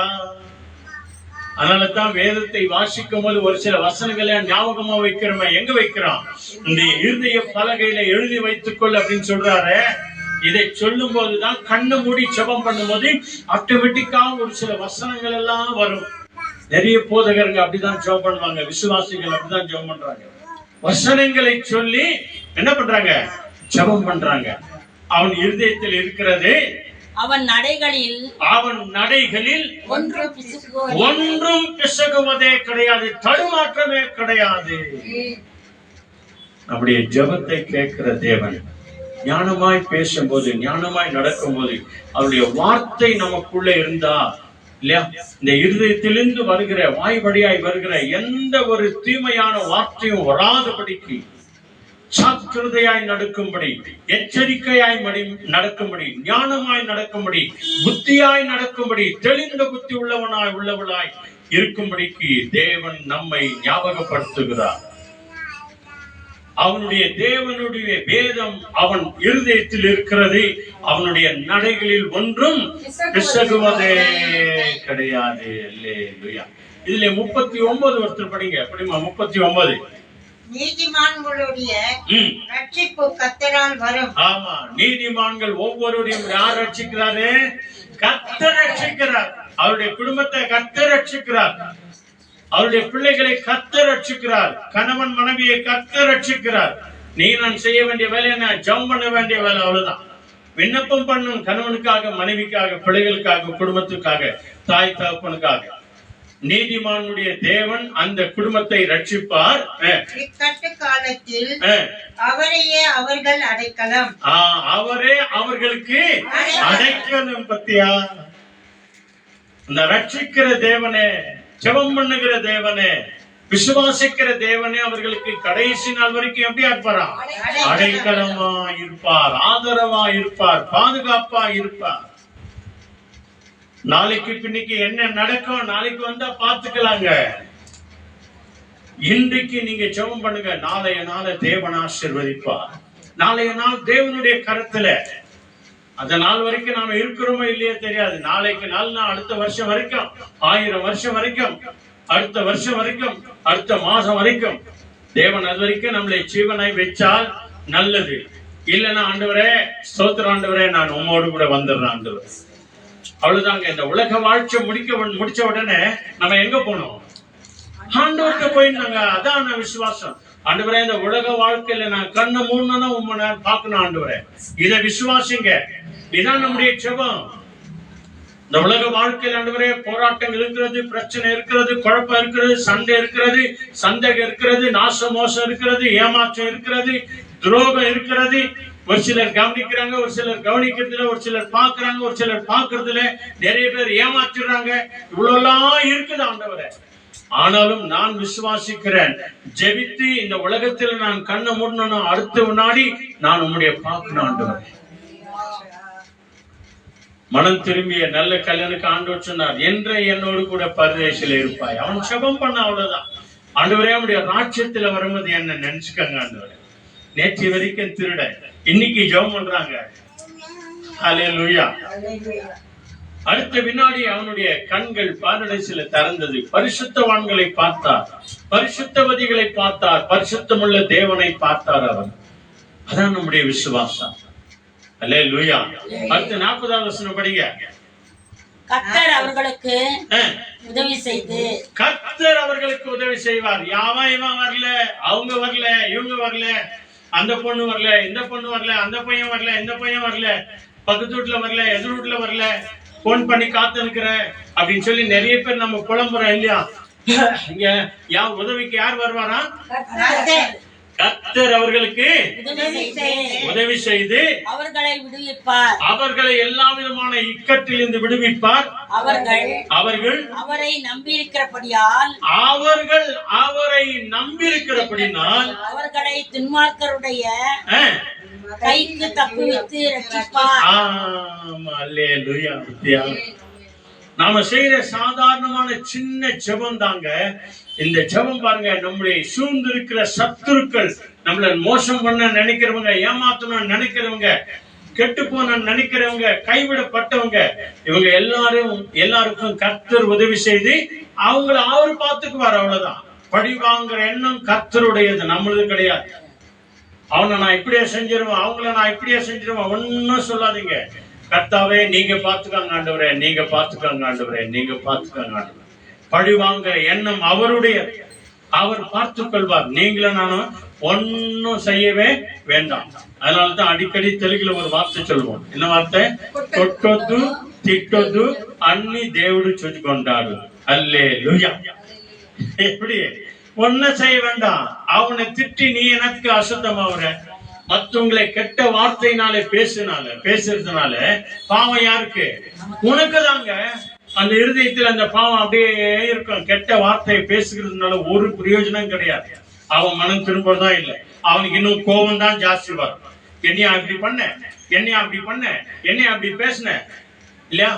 அதனால தான் வேதத்தை வாசிக்கும் போது ஒரு சில வசனங்களை ஞாபகமா வைக்கிறோமே. எங்க வைக்கிறோம்? இந்த இருதய பலகையில எழுதி வைத்துக்கொள் அப்படின்னு சொல்றாரு. இதை சொல்லும் போதுதான் கண்ணு மூடி ஜெபம் பண்ணும்போது ஆட்டோமேட்டிக்கா ஒரு சில வசனங்கள் எல்லாம் வரும். நிறைய போதகருங்க அப்படிதான் ஜெபம் பண்ணுவாங்க, விசுவாசிகள் அப்படிதான் ஜெபம் பண்றாங்க. வசனங்களை சொல்லி என்ன பண்றாங்க? ஜெபம் பண்றாங்க. அவன் இருதயத்தில் இருக்கிறது, அவன் நடைகளில் ஒன்றும் பிசகுவதே கிடையாது, தடுமாற்றமே கிடையாது. நம்முடைய ஜெபத்தை கேட்கிற தேவன் ஞானமாய் பேசும்போது, ஞானமாய் நடக்கும் போது, அவருடைய வார்த்தை நமக்குள்ள இருந்தா இல்லையா, இந்த இருதயத்திலிருந்து வருகிற, வாய் வழியாய் வருகிற எந்த ஒரு தீமையான வார்த்தையும் வராதபடிக்கு சாக்கிரதையாய் நடக்கும்படி, எச்சரிக்கையாய் நடக்கும்படி, ஞானமாய் நடக்கும்படி, புத்தியாய் நடக்கும்படி, தெளிந்த புத்தி உள்ளவளாய் இருக்கும்படிக்கு தேவன் நம்மை ஞாபகப்படுத்துகிறார். அவனுடைய தேவனுடைய வேதம் அவன் இருதயத்தில் இருக்கிறது, அவனுடைய நடைகளில் ஒன்றும் பிசகுவதே கிடையாது. அல்லேலூயா. இதுல 39 ஒருத்தர் படிங்க, படிமா 39. நீதிமான்களுடைய ரட்சிப்பு கர்த்தரால் வரும். ஆமா, நீதிமான்கள் ஒவ்வொருவரையும் யார் ரட்சிக்கிறாரு? கர்த்தர் ரட்சிக்கிறார். அவருடைய குடும்பத்தை கர்த்தர் ரட்சிக்கிறார், அவருடைய பிள்ளைகளை கர்த்தர் ரட்சிக்கிறார், கணவன் மனைவியை கர்த்தர் ரட்சிக்கிறார். நீ நான் செய்ய வேண்டிய வேலை என்ன? ஜெபம் பண்ண வேண்டிய வேலை, அவ்வளவுதான். விண்ணப்பம் பண்ணும், கணவனுக்காக, மனைவிக்காக, பிள்ளைகளுக்காக, குடும்பத்துக்காக, தாய் தகப்பனுக்காக. நீதிமானுடைய தேவன் அந்த குடும்பத்தை ரட்சிப்பார். இக்கட்டு காலத்தில் அவரையே அவர்கள் அடைக்கலம், அவரே அவர்களுக்கு அடைக்கலம். பத்தியா, இந்த ரட்சிக்கிற தேவனே, ஜெபம் பண்ணுகிற தேவனே, விசுவாசிக்கிற தேவனே அவர்களுக்கு கடைசி நாள் வரைக்கும் எப்படி இருப்பாரா? அடைக்கலமா இருப்பார், ஆதரவா இருப்பார், பாதுகாப்பா இருப்பார். நாளைக்கு பின்னிக்கு என்ன நடக்கும், நாளைக்கு வந்தா பாத்துக்கலாங்க. இன்றைக்கு நீங்க ஜெபம் பண்ணுங்க, நாளைய நாள தேவன் ஆசீர்வதிப்பார். நாளைய நாள் தேவனுடைய கருத்துல. அந்த நாள் வரைக்கும் நாம இருக்கிறோமோ இல்லையோ தெரியாது. நாளைக்கு நாள், அடுத்த வருஷம் வரைக்கும், 1000 வருஷம் வரைக்கும், அடுத்த வருஷம் வரைக்கும், அடுத்த மாசம் வரைக்கும் தேவன் அது வரைக்கும் நம்மளை ஜீவனாய் வச்சால் நல்லது. இல்லைன்னா ஆண்டவரே ஸ்தோத்திரம், ஆண்டவரே நான் உம்மோடு கூட வந்துடுறேன் ஆண்டவரே. அவ்வளவுதாங்க. இந்த உலக வாழ்க்கை முடிச்ச உடனே நம்ம எங்க போனோம்? ஆண்டவருக்கு போயிருந்தாங்க. அதான் விசுவாசம். ஆண்டவரே, இந்த உலக வாழ்க்கையில நான் கண்ணை மூடணும்னா உண்மை நான் பார்க்கணும் ஆண்டவரே, இதை விசுவாசிங்க. இதான் நம்முடைய ஜெபம். இந்த உலக வாழ்க்கையில் ஆண்டவரே போராட்டங்கள் இருக்கிறது, பிரச்சனை இருக்கிறது, குழப்பம் இருக்கிறது, சண்டை இருக்கிறது, சந்தேகம் இருக்கிறது, நாச மோசம் இருக்கிறது, ஏமாற்றம் இருக்கிறது, துரோகம் இருக்கிறது. ஒரு சிலர் கவனிக்கிறாங்க, ஒரு சிலர் கவனிக்கிறதுல, ஒரு சிலர் பாக்குறாங்க, ஒரு சிலர் பாக்குறதுல, நிறைய பேர் ஏமாற்றிடுறாங்க. இவ்வளவு எல்லாம் இருக்குது ஆண்டவரே. ஆனாலும் நான் விசுவாசிக்கிறேன், ஜெபித்து இந்த உலகத்தில் நான் கண்ணை மூடணும், அடுத்த வினாடி நான் உம்முடைய பார்க்கணும் ஆண்டவரே. மனம் திரும்பிய நல்ல கல்யாணுக்கு ஆண்டவர் சொன்னார், என்ற என்னோடு கூட பரதேசில இருப்பாய். அவன் செபம் பண்ண, அவ்வளவுதான். ஆண்டவரே அவனுடைய ராட்சியத்துல வரும்போது என்ன நினைச்சுக்கங்க ஆண்டவரே. நேற்று வரைக்கும் திருட, இன்னைக்கு ஜெபம் பண்றாங்க. ஹல்லேலூயா. அடுத்த வினாடி அவனுடைய கண்கள் பாரடைசில திறந்தது. பரிசுத்தவான்களை பார்த்தார், பரிசுத்தவதிகளை பார்த்தார், பரிசுத்தமுள்ள தேவனை பார்த்தார் அவர். அதான் நம்முடைய விசுவாசம். அல்லேலூயா. அடுத்து 40வது வசனம் படிங்க. கர்த்தர் அவர்களுக்கு உதவி செய்து, கர்த்தர் அவர்களுக்கு உதவி செய்வார். இவன் வரல, அவங்க வரல, இவங்க வரல, அந்த பொண்ணு வரல, இந்த பொண்ணு வரல, அந்த பையன் வரல, இந்த பையன் வரல, பக்கத்து வீட்டுல வரல, எதிர் வீட்டுல வரல, போன் பண்ணி காத்து இருக்கிற அப்படின்னு சொல்லி நிறைய பேர் நம்ம புலம்புறோம் இல்லையா? இங்க உதவிக்கு யார் வருவாரா? கர்த்தர் அவர்களுக்கு உதவி செய்து அவர்களை விடுவிப்பார். அவர்களை எல்லா விதமான இக்கட்டிலிருந்து விடுவிப்பார். அவர்கள் அவரை நம்பியிருக்கிறபடியால் அவரை நம்பியிருக்கிறபடினால் அவர்களை துன்மார்க்கருடைய கைக்கு தப்புவித்து ரட்சிப்பார். அல்லேலூயா. நாம செய்யற சாதாரணமான சின்ன ஜெபம் தாங்க இந்த ஜெபம். பாருங்க, நம்முடைய சூழ்ந்திருக்கிற சத்துருக்கள், நம்மள மோசம் பண்ண நினைக்கிறவங்க, ஏமாத்தணும் நினைக்கிறவங்க, கெட்டு போன நினைக்கிறவங்க, கைவிடப்பட்டவங்க, இவங்க எல்லாருக்கும் கர்த்தர் உதவி செய்து அவங்கள அவர் பார்த்துக்குவார். அவ்வளவுதான். பழி வாங்குற எண்ணம் கர்த்தருடையது, நம்மளது கிடையாது. அவனை நான் இப்படியே செஞ்சிருவேன், அவங்கள நான் இப்படியே செஞ்சிருவேன், ஒன்னும் சொல்லாதீங்க. கர்த்தாவே நீங்க பாத்துக்காங்க ஆண்டவரே, நீங்க பாத்துக்காங்க ஆண்டவரே, நீங்க பாத்துக்காங்க ஆண்டவரே. பழி வாங்குற எண்ணம் அவருடைய, அவர் பார்த்துக் கொள்வார். நீங்களும் நானும் ஒன்னும் செய்யவே வேண்டாம். அதனாலதான் அடிக்கடி தெலுங்குல ஒரு வார்த்தை சொல்லுவோம். என்ன வார்த்தை? கொட்டொத்து திட்டொத்து அன்னி தேவடு சொல்லிக்கொண்டாடு. அல்லேலூயா. எப்படி? ஒன்னும் செய்ய வேண்டாம். அவனை திட்டி நீ எனக்கு அசுத்தமாவற, மற்றவங்களை கெட்ட வார்த்தையினாலே பேசுறதுனால பாவம் யாருக்கு? உனக்கு தாங்க. அந்த இருதயத்தில் அந்த பாவம் அப்படியே இருக்கும். கெட்ட வார்த்தையை பேசுகிறதுனால ஒரு பிரயோஜனம் கிடையாது. அவன் மனம் திரும்பதான் இல்லை. அவனுக்கு இன்னும் கோபம் தான் ஜாஸ்தி வரும். என்னையா அப்படி பண்ண, என்னையா அப்படி பண்ண, என்னையா அப்படி பேசின இல்லையா?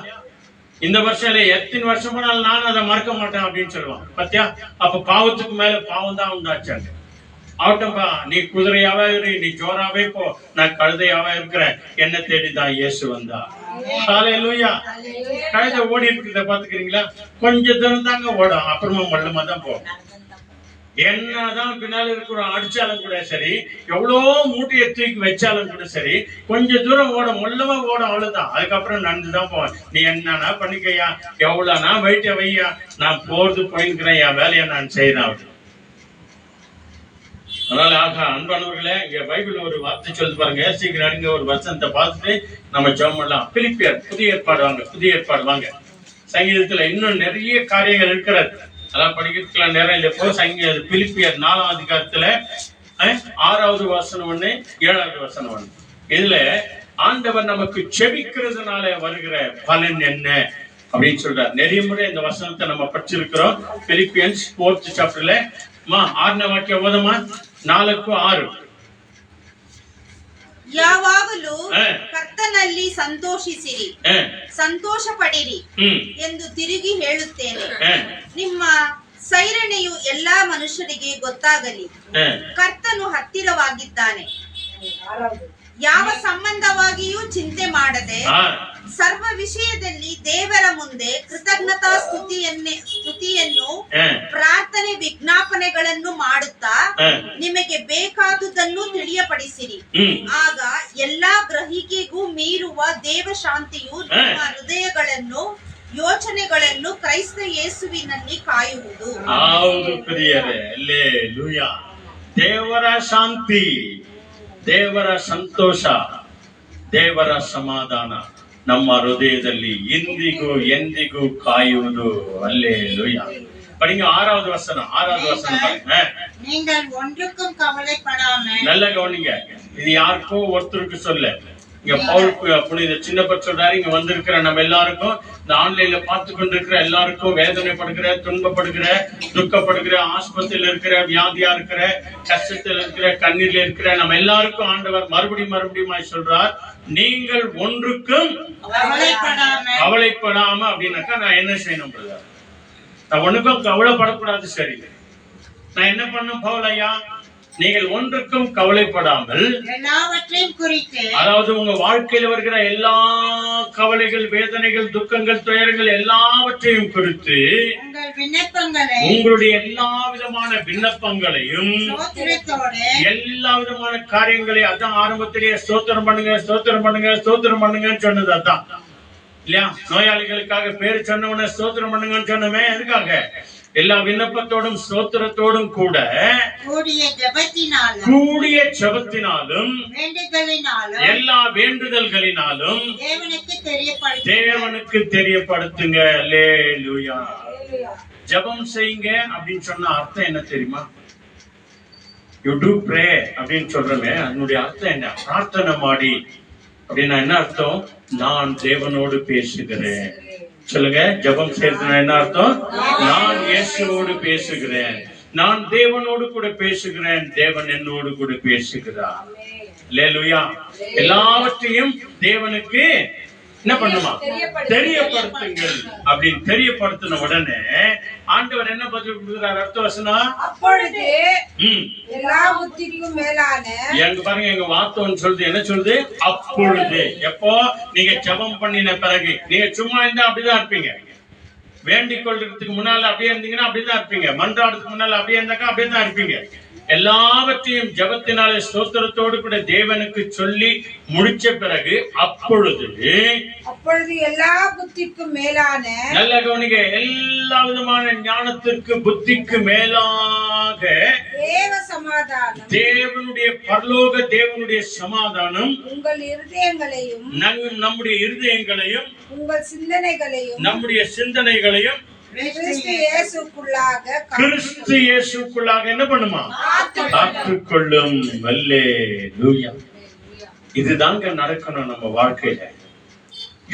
இந்த வருஷம் இல்ல, எத்தனை வருஷம் போனாலும் நானும் அதை மறக்க மாட்டேன் அப்படின்னு சொல்லுவான். பத்தியா? அப்ப பாவத்துக்கு மேல பாவம் தான் உண்டாச்சாங்க. ஆகட்டும்பா, நீ குதிரையாவே இரு, நீ ஜோராவே போ, நான் கழுதையாவே இருக்கிறேன், என்ன தேடிதான் இயேசு வந்தா. ஹல்லேலூயா. கழுதை ஓடி இருக்கிறத பாத்துக்கிறீங்களா? கொஞ்ச தூரம் தாங்க ஓடும், அப்புறமா மல்லமா தான் போகும். என்னதான் பின்னால இருக்கிறோம் அடிச்சாலும் கூட சரி, எவ்வளவு மூட்டையை தூக்கி வச்சாலும் கூட சரி, கொஞ்ச தூரம் ஓடும், மொல்லமா ஓடும், அவ்வளவுதான். அதுக்கப்புறம் நடந்துதான் போவேன். நீ என்னன்னா பண்ணிக்கையா, எவ்வளவுனா வெயிட்ட வையா, நான் போறது போயிருக்கிறேன், என் வேலையை நான் செய்யறேன். அதனால அன்பானவர்களே, இங்க பைபிள் ஒரு வார்த்தை சொல்லி பாருங்க. சீக்கிரம் அடிங்க, ஒரு வசனத்தை பார்த்துட்டு நம்ம ஜெபம் பண்ணலாம். பிலிப்பியர் புதிய ஏற்பாடு வாங்க, புதிய ஏற்பாடு வாங்க. சங்கீதத்துல இன்னும் நிறைய காரியங்கள் இருக்கிறது, அதெல்லாம் படிக்கிறதுக்குலாம் நேரம் இல்லை. இப்போ சங்கீத பிலிப்பியர் 4ஆம் அதிகாரத்துல 6வது வசனம் 1, 7வது வசனம் 1. இதுல ஆண்டவர் நமக்கு செபிக்கிறதுனால வருகிற பலன் என்ன அப்படின்னு சொல்றார். நிறைய முறை இந்த வசனத்தை நம்ம படிச்சிருக்கிறோம். பிலிப்பியன்ஸ் 4th சாப்டர்ல 6ನೇ ವಾಕ್ಯ ಓದಮ್ಮ. 4:6. ಯಾವಾಗಲೂ ಕರ್ತನಲ್ಲಿ ಸಂತೋಷಿಸಿರಿ, ಸಂತೋಷ ಪಡಿರಿ ಎಂದು ತಿರುಗಿ ಹೇಳುತ್ತೇನೆ. ನಿಮ್ಮ ಸೈರಣೆಯು ಎಲ್ಲಾ ಮನುಷ್ಯರಿಗೆ ಗೊತ್ತಾಗಲಿ. ಕರ್ತನು ಹತ್ತಿರವಾಗಿದ್ದಾನೆ. ಯಾವ ಸಂಬಂಧವಾಗಿಯೂ ಚಿಂತೆ ಮಾಡದೆ ಸರ್ವ ವಿಷಯದಲ್ಲಿ ದೇವರ ಮುಂದೆ ಕೃತಜ್ಞತಾ ಸ್ತುತಿಯನ್ನು ಪ್ರಾರ್ಥನೆ ವಿಜ್ಞಾಪನೆಗಳನ್ನು ಮಾಡುತ್ತಾ ನಿಮಗೆ ಬೇಕಾದುದನ್ನು ತಿಳಿಯಪಡಿಸಿರಿ. ಆಗ ಎಲ್ಲಾ ಗ್ರಹಿಕೆಗೂ ಮೀರುವ ದೇವ ಶಾಂತಿಯು ನಿಮ್ಮ ಹೃದಯಗಳನ್ನು ಯೋಚನೆಗಳನ್ನು ಕ್ರೈಸ್ತ ಯೇಸುವಿನಲ್ಲಿ ಕಾಯುವುದು. ಹೌದು ಪ್ರಿಯರೇ, ಹಲ್ಲೆಲೂಯಾ. ದೇವರ ಶಾಂತಿ, ದೇವರ ಸಂತೋಷ, ದೇವರ ಸಮಾಧಾನ ನಮ್ಮ ಹೃದಯದಲ್ಲಿ ಎಂದಿಗೂ ಕಾಯುವುದು. அல்லேலூயா. படிங்க 6வது வசனம் பாருங்க. நீங்கள் ஒன்றுக்கும் கவலைப்படாமல். நல்ல கவனிங்க, இது யாருக்கோ ஒருத்தருக்கு சொல்ல. இங்க பவுல் புனித சின்னப்பர் சொல்றாரு, இங்க வந்திருக்கிற நம்ம எல்லாருக்கும், இந்த ஆன்லைன்ல பார்த்து கொண்டிருக்கிற எல்லாருக்கும், வேதனைப்படுகிற, துன்பப்படுகிற, துக்கப்படுகிற, ஆஸ்பத்திரியில இருக்கிற, வியாதியா இருக்கிற, கஷ்டத்துல இருக்கிற, கண்ணீர்ல இருக்கிற நம்ம எல்லாருக்கும் ஆண்டவர் மறுபடியும் சொல்றார், நீங்கள் ஒன்றுக்கும் கவலைப்படாம. அப்படின்னாக்கா நான் என்ன செய்யணும் பிரதர்? நான் ஒண்ணுக்கும் கவலைப்படக்கூடாது. சரி, நான் என்ன பண்ணும் பவுல் ஐயா? நீங்கள் ஒன்றுக்கும் கவலைப்படாமல் எல்லாவற்றையும் குறித்து, அதாவது உங்க வாழ்க்கையில் வருகிற எல்லா கவலைகள், வேதனைகள், துக்கங்கள், துயரங்கள் எல்லாவற்றையும் குறித்து உங்கள் விண்ணப்பங்களை, உங்களுடைய எல்லா விதமான விண்ணப்பங்களையும், ஸ்தோத்திரத்தோடு, எல்லா விதமான காரியங்களை, அதான் ஆரம்பத்திலேயே ஸ்தோத்திரம் பண்ணுங்கன்னு சொன்னது அதான் இல்லையா? நோயாளிகளுக்காக பேர் சொன்னவன ஸ்தோத்திரம் பண்ணுங்கன்னு சொன்னமே. எதுக்காக? எல்லா விண்ணப்பத்தோடும் ஸ்தோத்திரத்தோடும் கூட கூடிய ஜெபத்தினாலும் வேண்டுதலினாலும், எல்லா வேண்டுதல்களினாலும் தேவனுக்கு தெரியப்படுத்துங்க. அல்லேலூயா. ஜெபம் செய்யுங்க அப்படின்னு சொன்ன அர்த்தம் என்ன தெரியுமா? யூ டு ப்ரே அப்படின்னு சொல்றமே, அதனுடைய அர்த்தம் என்ன? பிரார்த்தனை மாடி அப்படின்னா என்ன அர்த்தம்? நான் தேவனோடு பேசுகிறேன். சொல்லுங்க, ஜெபம் செய்யறதுனா என்ன அர்த்தம்? நான் இயேசுவோடு பேசுகிறேன், நான் தேவனோடு கூட பேசுகிறேன், தேவன் என்னோடு கூட பேசுகிறார். அல்லேலூயா. எல்லாவற்றையும் தேவனுக்கு என்ன பண்ணுமா? தெரியப்படுத்துங்கள். அப்படின்னு தெரியப்படுத்தின உடனே ஆண்டவர் என்ன பதில் கொடுக்கிறார்? அர்த்த வசனம், அப்பொழுது எல்லா புத்திக்கும் மேலான, எங்க பாருங்க, எங்க வார்த்தை சொல்லுது. என்ன சொல்லுது? அப்பொழுது. எப்போ? நீங்க ஜெபம் பண்ணின பிறகு. நீங்க சும்மா இருந்தா அப்படிதான் இருப்பீங்க. வேண்டிக் கொள்றதுக்கு முன்னால அப்படியே இருந்தீங்கன்னா அப்படிதான் இருப்பீங்க. மன்றாடுறதுக்கு முன்னால அப்படியே இருந்தாக்கா அப்படியே தான் இருப்பீங்க. எல்லாவற்றையும் ஜெபத்தினாலே ஸ்தோத்திரத்தோடு கூட தேவனுக்கு சொல்லி முடிச்ச பிறகு அப்பொழுது எல்லா புத்திக்கும் மேலான, நல்ல கவனிங்க, எல்லா விதமான ஞானத்திற்கு புத்திக்கு மேலாக தேவ சமாதானம், தேவனுடைய பரலோக தேவனுடைய சமாதானம் உங்கள் இருதயங்களையும், நம்முடைய இருதயங்களையும், உங்கள் சிந்தனைகளையும், நம்முடைய சிந்தனைகளையும் கிறிஸ்து இயேசுக்குள்ளாக என்ன பண்ணுமா? காத்துக்கொள்ளும். அல்லேலூயா. இதுதாங்க நடக்கணும் நம்ம வாழ்க்கையில.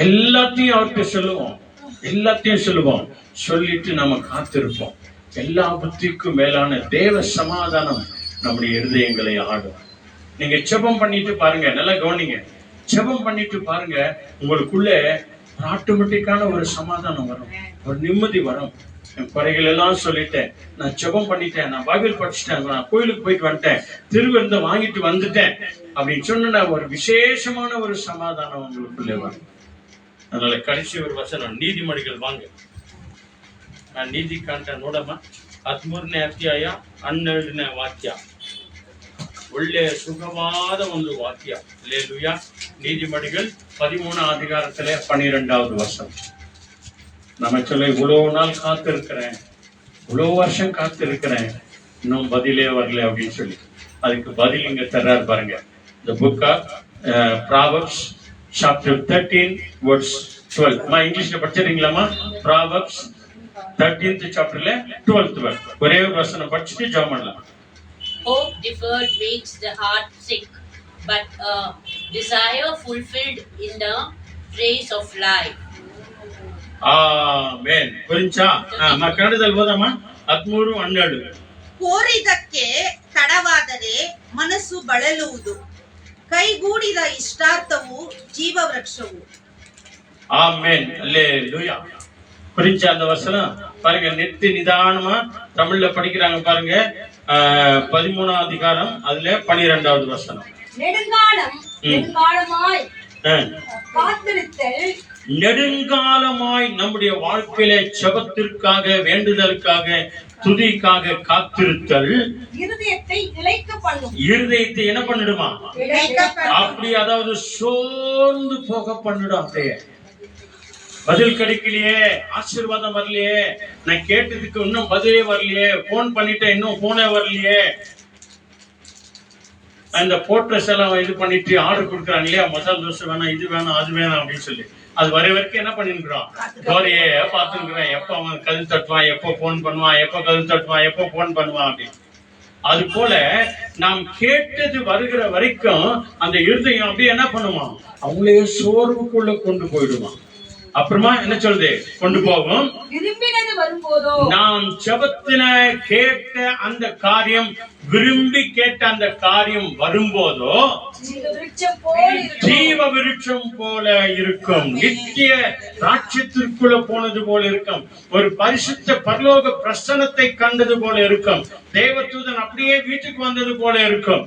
எல்லாத்தையும் அவர்கிட்ட சொல்லுவோம், சொல்லிட்டு நம்ம காத்திருப்போம். எல்லா புத்திக்கும் மேலான தேவ சமாதானம் நம்முடைய இருதயங்களை ஆடும். நீங்க ஜெபம் பண்ணிட்டு பாருங்க, நல்லா கவனிங்க. ஜெபம் பண்ணிட்டு பாருங்க, உங்களுக்குள்ள ஆட்டோமேட்டிக்கான ஒரு சமாதானம் வரும், ஒரு நிம்மதி வரும். என் குறைகள் எல்லாம் சொல்லிட்டேன், நான் ஜெபம் பண்ணிட்டேன், நான் பைபிள் படிச்சுட்டேன், நான் கோயிலுக்கு போயிட்டு வந்துட்டேன், திருவிருந்த வாங்கிட்டு வந்துட்டேன் அப்படின்னு சொன்ன ஒரு விசேஷமான ஒரு சமாதானம் உங்களுக்குள்ளே வரும். அதனால கடைசி ஒரு வசனம், நீதிமொழிகள் வாங்க. நான் நீதி ಕಾಂಡ ನೋಡಮ್ಮ 13ನೇ ಅಧ್ಯಾಯ 12ನೇ ವಾಕ್ಯ. ಒಳ್ಳೆಯ ಸುಖವಾದ ಒಂದು ವಾಕ್ಯ. அல்லேலூயா. நீதிமொழிகள் 13ஆம் அதிகாரத்திலே 12வது வசனம். நம்ம சொல்ல, இவ்வளவு நாள் காத்திருக்கிறேன், இவ்வளவு வருஷம் காத்திருக்கிறேன், இன்னும் பதிலே வரல அப்படின்னு சொல்லி, அதுக்கு பதில் இங்க தர்றாரு பாருங்க. The book of Proverbs chapter 13 verse 12. இங்கிலீஷ்ல படிச்சிருக்கீங்களாமா? Proverbs 13th chapterல 12th verse. ஒரே ஒரு வசனம் படிச்சுட்டு ஜெபம் பண்ணலாம். Hope deferred makes the heart sick, but desire fulfilled in the praise of life. Amen. ಪುರಿಂಚಾ ಕನ್ನಡದಲ್ಲಿ ಓದಮ್ಮ 13:12. ಕೋರಿದಕ್ಕೆ ತಡವಾದರೆ ಮನಸ್ಸು ಬಳಲುವುದು, ಕೈಗೂಡಿದ ಇಷ್ಟಾರ್ಥವು ಜೀವವೃಕ್ಷವು. ஆமென். அல்லேலூயா. புரிஞ்சா அந்த வசனம்? பாருங்க, நெத்தி நிதானமா தமிழ்ல படிக்கிறாங்க பாருங்க. 13ஆம் அதிகாரம் அதுல 12வது வசனம். நெடுங்காலமாய் நம்முடைய வாழ்க்கையில ஜெபத்திற்காக, வேண்டுதலுக்காக, துதிக்காக காத்திருத்தல் இருதயத்தை என்ன பண்ணிடுமா? அப்படி, அதாவது சோர்ந்து போக பண்ணிடும். அப்படியே பதில் கிடைக்கலையே, ஆசீர்வாதம் வரலையே, நான் கேட்டதுக்கு இன்னும் பதிலே வரலையே, போன் பண்ணிட்டேன் இன்னும் போனே வரலையே, அந்த போர்ட்ரஸ் எல்லாம் இது பண்ணிட்டு ஆர்டர் கொடுக்குறாங்க இல்லையா, மசாலா தோசை வேணாம், இது வேணாம், அது வேணாம் அப்படின்னு சொல்லி அது வர வரைக்கும் என்ன பண்ணிருக்கிறோம், டோரையே பார்த்துருக்கிறேன். எப்ப அவன் கதவு தட்டுவான், எப்போ போன் பண்ணுவான், எப்போ கதவு தட்டுவான், எப்போ போன் பண்ணுவான் அப்படின்னு. அது போல நாம் கேட்டது வருகிற வரைக்கும் அந்த இருதயம் அப்படியே என்ன பண்ணுவான், அவங்களே சோர்வுக்குள்ள கொண்டு போயிடுவான். அப்புறமா என்ன சொல்லுது, கொண்டு போகும். விரும்பினது வரும்போதோ, நாம் ஜெபத்துல கேட்ட அந்த காரியம், விரும்பி கேட்ட அந்த காரியம் வரும்போதோ ஜீவ விருட்சம் போல இருக்கும், நித்திய ராட்சியத்திற்குள்ள போனது போல இருக்கும், ஒரு பரிசுத்த பரலோக பிரசன்னத்தை கண்டது போல இருக்கும், தேவதூதன் அப்படியே வீட்டுக்கு வந்தது போல இருக்கும்,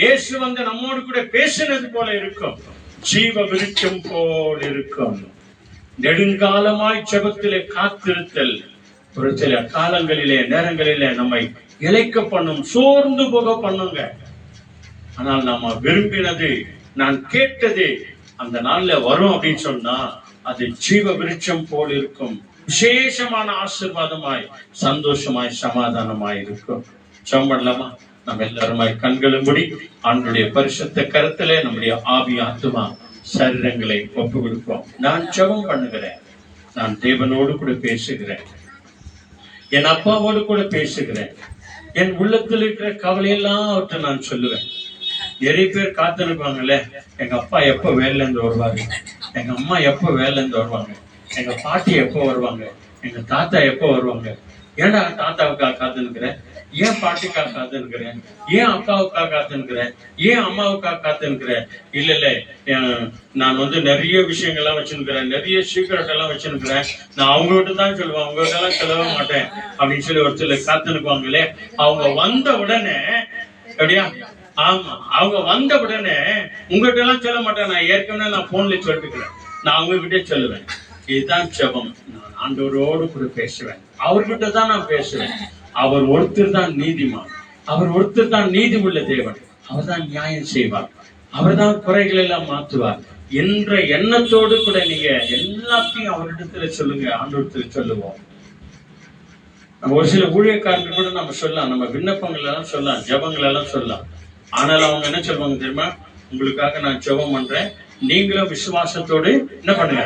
இயேசு வந்து நம்மோடு கூட பேசினது போல இருக்கும், ஜீவ விருட்சம் போல இருக்கும். நெடுங்காலமாய் ஜெபத்திலே காத்திருத்தல் ஒரு சில காலங்களிலே நேரங்களிலே நம்மை இளைக்க பண்ணும், சோர்ந்து போக பண்ணுங்க. ஆனால் நாம விரும்பினது, நான் கேட்டது அந்த நாள்ல வரும் அப்படின்னு சொன்னா அது ஜீவ விருட்சம் போல் இருக்கும், விசேஷமான ஆசீர்வாதமாய், சந்தோஷமாய், சமாதானமாய் இருக்கும். ஜெபம் பண்ணலாமா? நம்ம எல்லாருமாய் கண்களும் மூடி ஆண்டவருடைய பரிசுத்த கரத்திலே நம்முடைய ஆவி ஆத்துமா சரீரங்களை ஒப்பு கொடுப்போம். நான் ஜெபம் பண்ணுகிறேன், நான் தேவனோடு கூட பேசுகிறேன், என் அப்பாவோடு கூட பேசுகிறேன், என் உள்ளத்தில் இருக்கிற கவலையெல்லாம் அவற்றை நான் சொல்லுவேன். நிறைய பேர் காத்திருப்பாங்கல்ல, எங்க அப்பா எப்ப வேலையில இருந்து வருவாரு, எங்க அம்மா எப்ப வேலையில இருந்து வருவாங்க, எங்க பாட்டி எப்ப வருவாங்க, எங்க தாத்தா எப்ப வருவாங்க. ஏன்டா தாத்தாவுக்காக காத்துனுக்கிறேன், ஏன் பாட்டிக்காக காத்துனுக்கிறேன், ஏன் அக்காவுக்காக காத்துனுக்கிறேன், ஏன் அம்மாவுக்காக காத்துனுக்கிறேன்? இல்ல இல்ல, நான் வந்து நிறைய விஷயங்கள்லாம் வச்சுருக்கிறேன், நிறைய சீக்கிரட் எல்லாம் வச்சுருக்கிறேன், நான் அவங்க கிட்ட தான் சொல்லுவேன், அவங்க கிட்ட எல்லாம் சொல்லவே மாட்டேன் அப்படின்னு சொல்லி ஒரு சில காத்துனுக்குவாங்களே. அவங்க வந்த உடனே அப்படியா, ஆமா, அவங்க வந்த உடனே உங்ககிட்ட எல்லாம் சொல்ல மாட்டேன், நான் ஏற்கனவே நான் போன்ல சொல்லிட்டுக்கிறேன், நான் அவங்க கிட்டே சொல்லுவேன். இதுதான் ஜெபம். நான் ஆண்டவரோடு கூட பேசுவேன், அவர்கிட்ட தான் நான் பேசுவேன். அவர் ஒருத்தர் தான் நீதிமான், அவர் ஒருத்தர் தான் நீதி உள்ள தேவன், அவர் தான் நியாயம் செய்வார், அவர் தான் குறைகள் எல்லாம் மாற்றுவார் என்ற எண்ணத்தோடு கூட நீங்க எல்லாத்தையும் அவரிடத்துல சொல்லுங்க, ஆண்டவரிடத்துல சொல்லுவோம். நம்ம ஒரு சில ஊழியக்காரர்கள் கூட நம்ம சொல்லலாம், நம்ம விண்ணப்பங்கள் எல்லாம் சொல்லலாம், ஜெபங்கள் எல்லாம் சொல்லலாம். ஆனால் அவங்க என்ன சொல்லுவாங்க தெரியுமா, உங்களுக்காக நான் ஜெபம் பண்றேன், நீங்களும் விசுவாசத்தோடு என்ன பண்ணுங்க,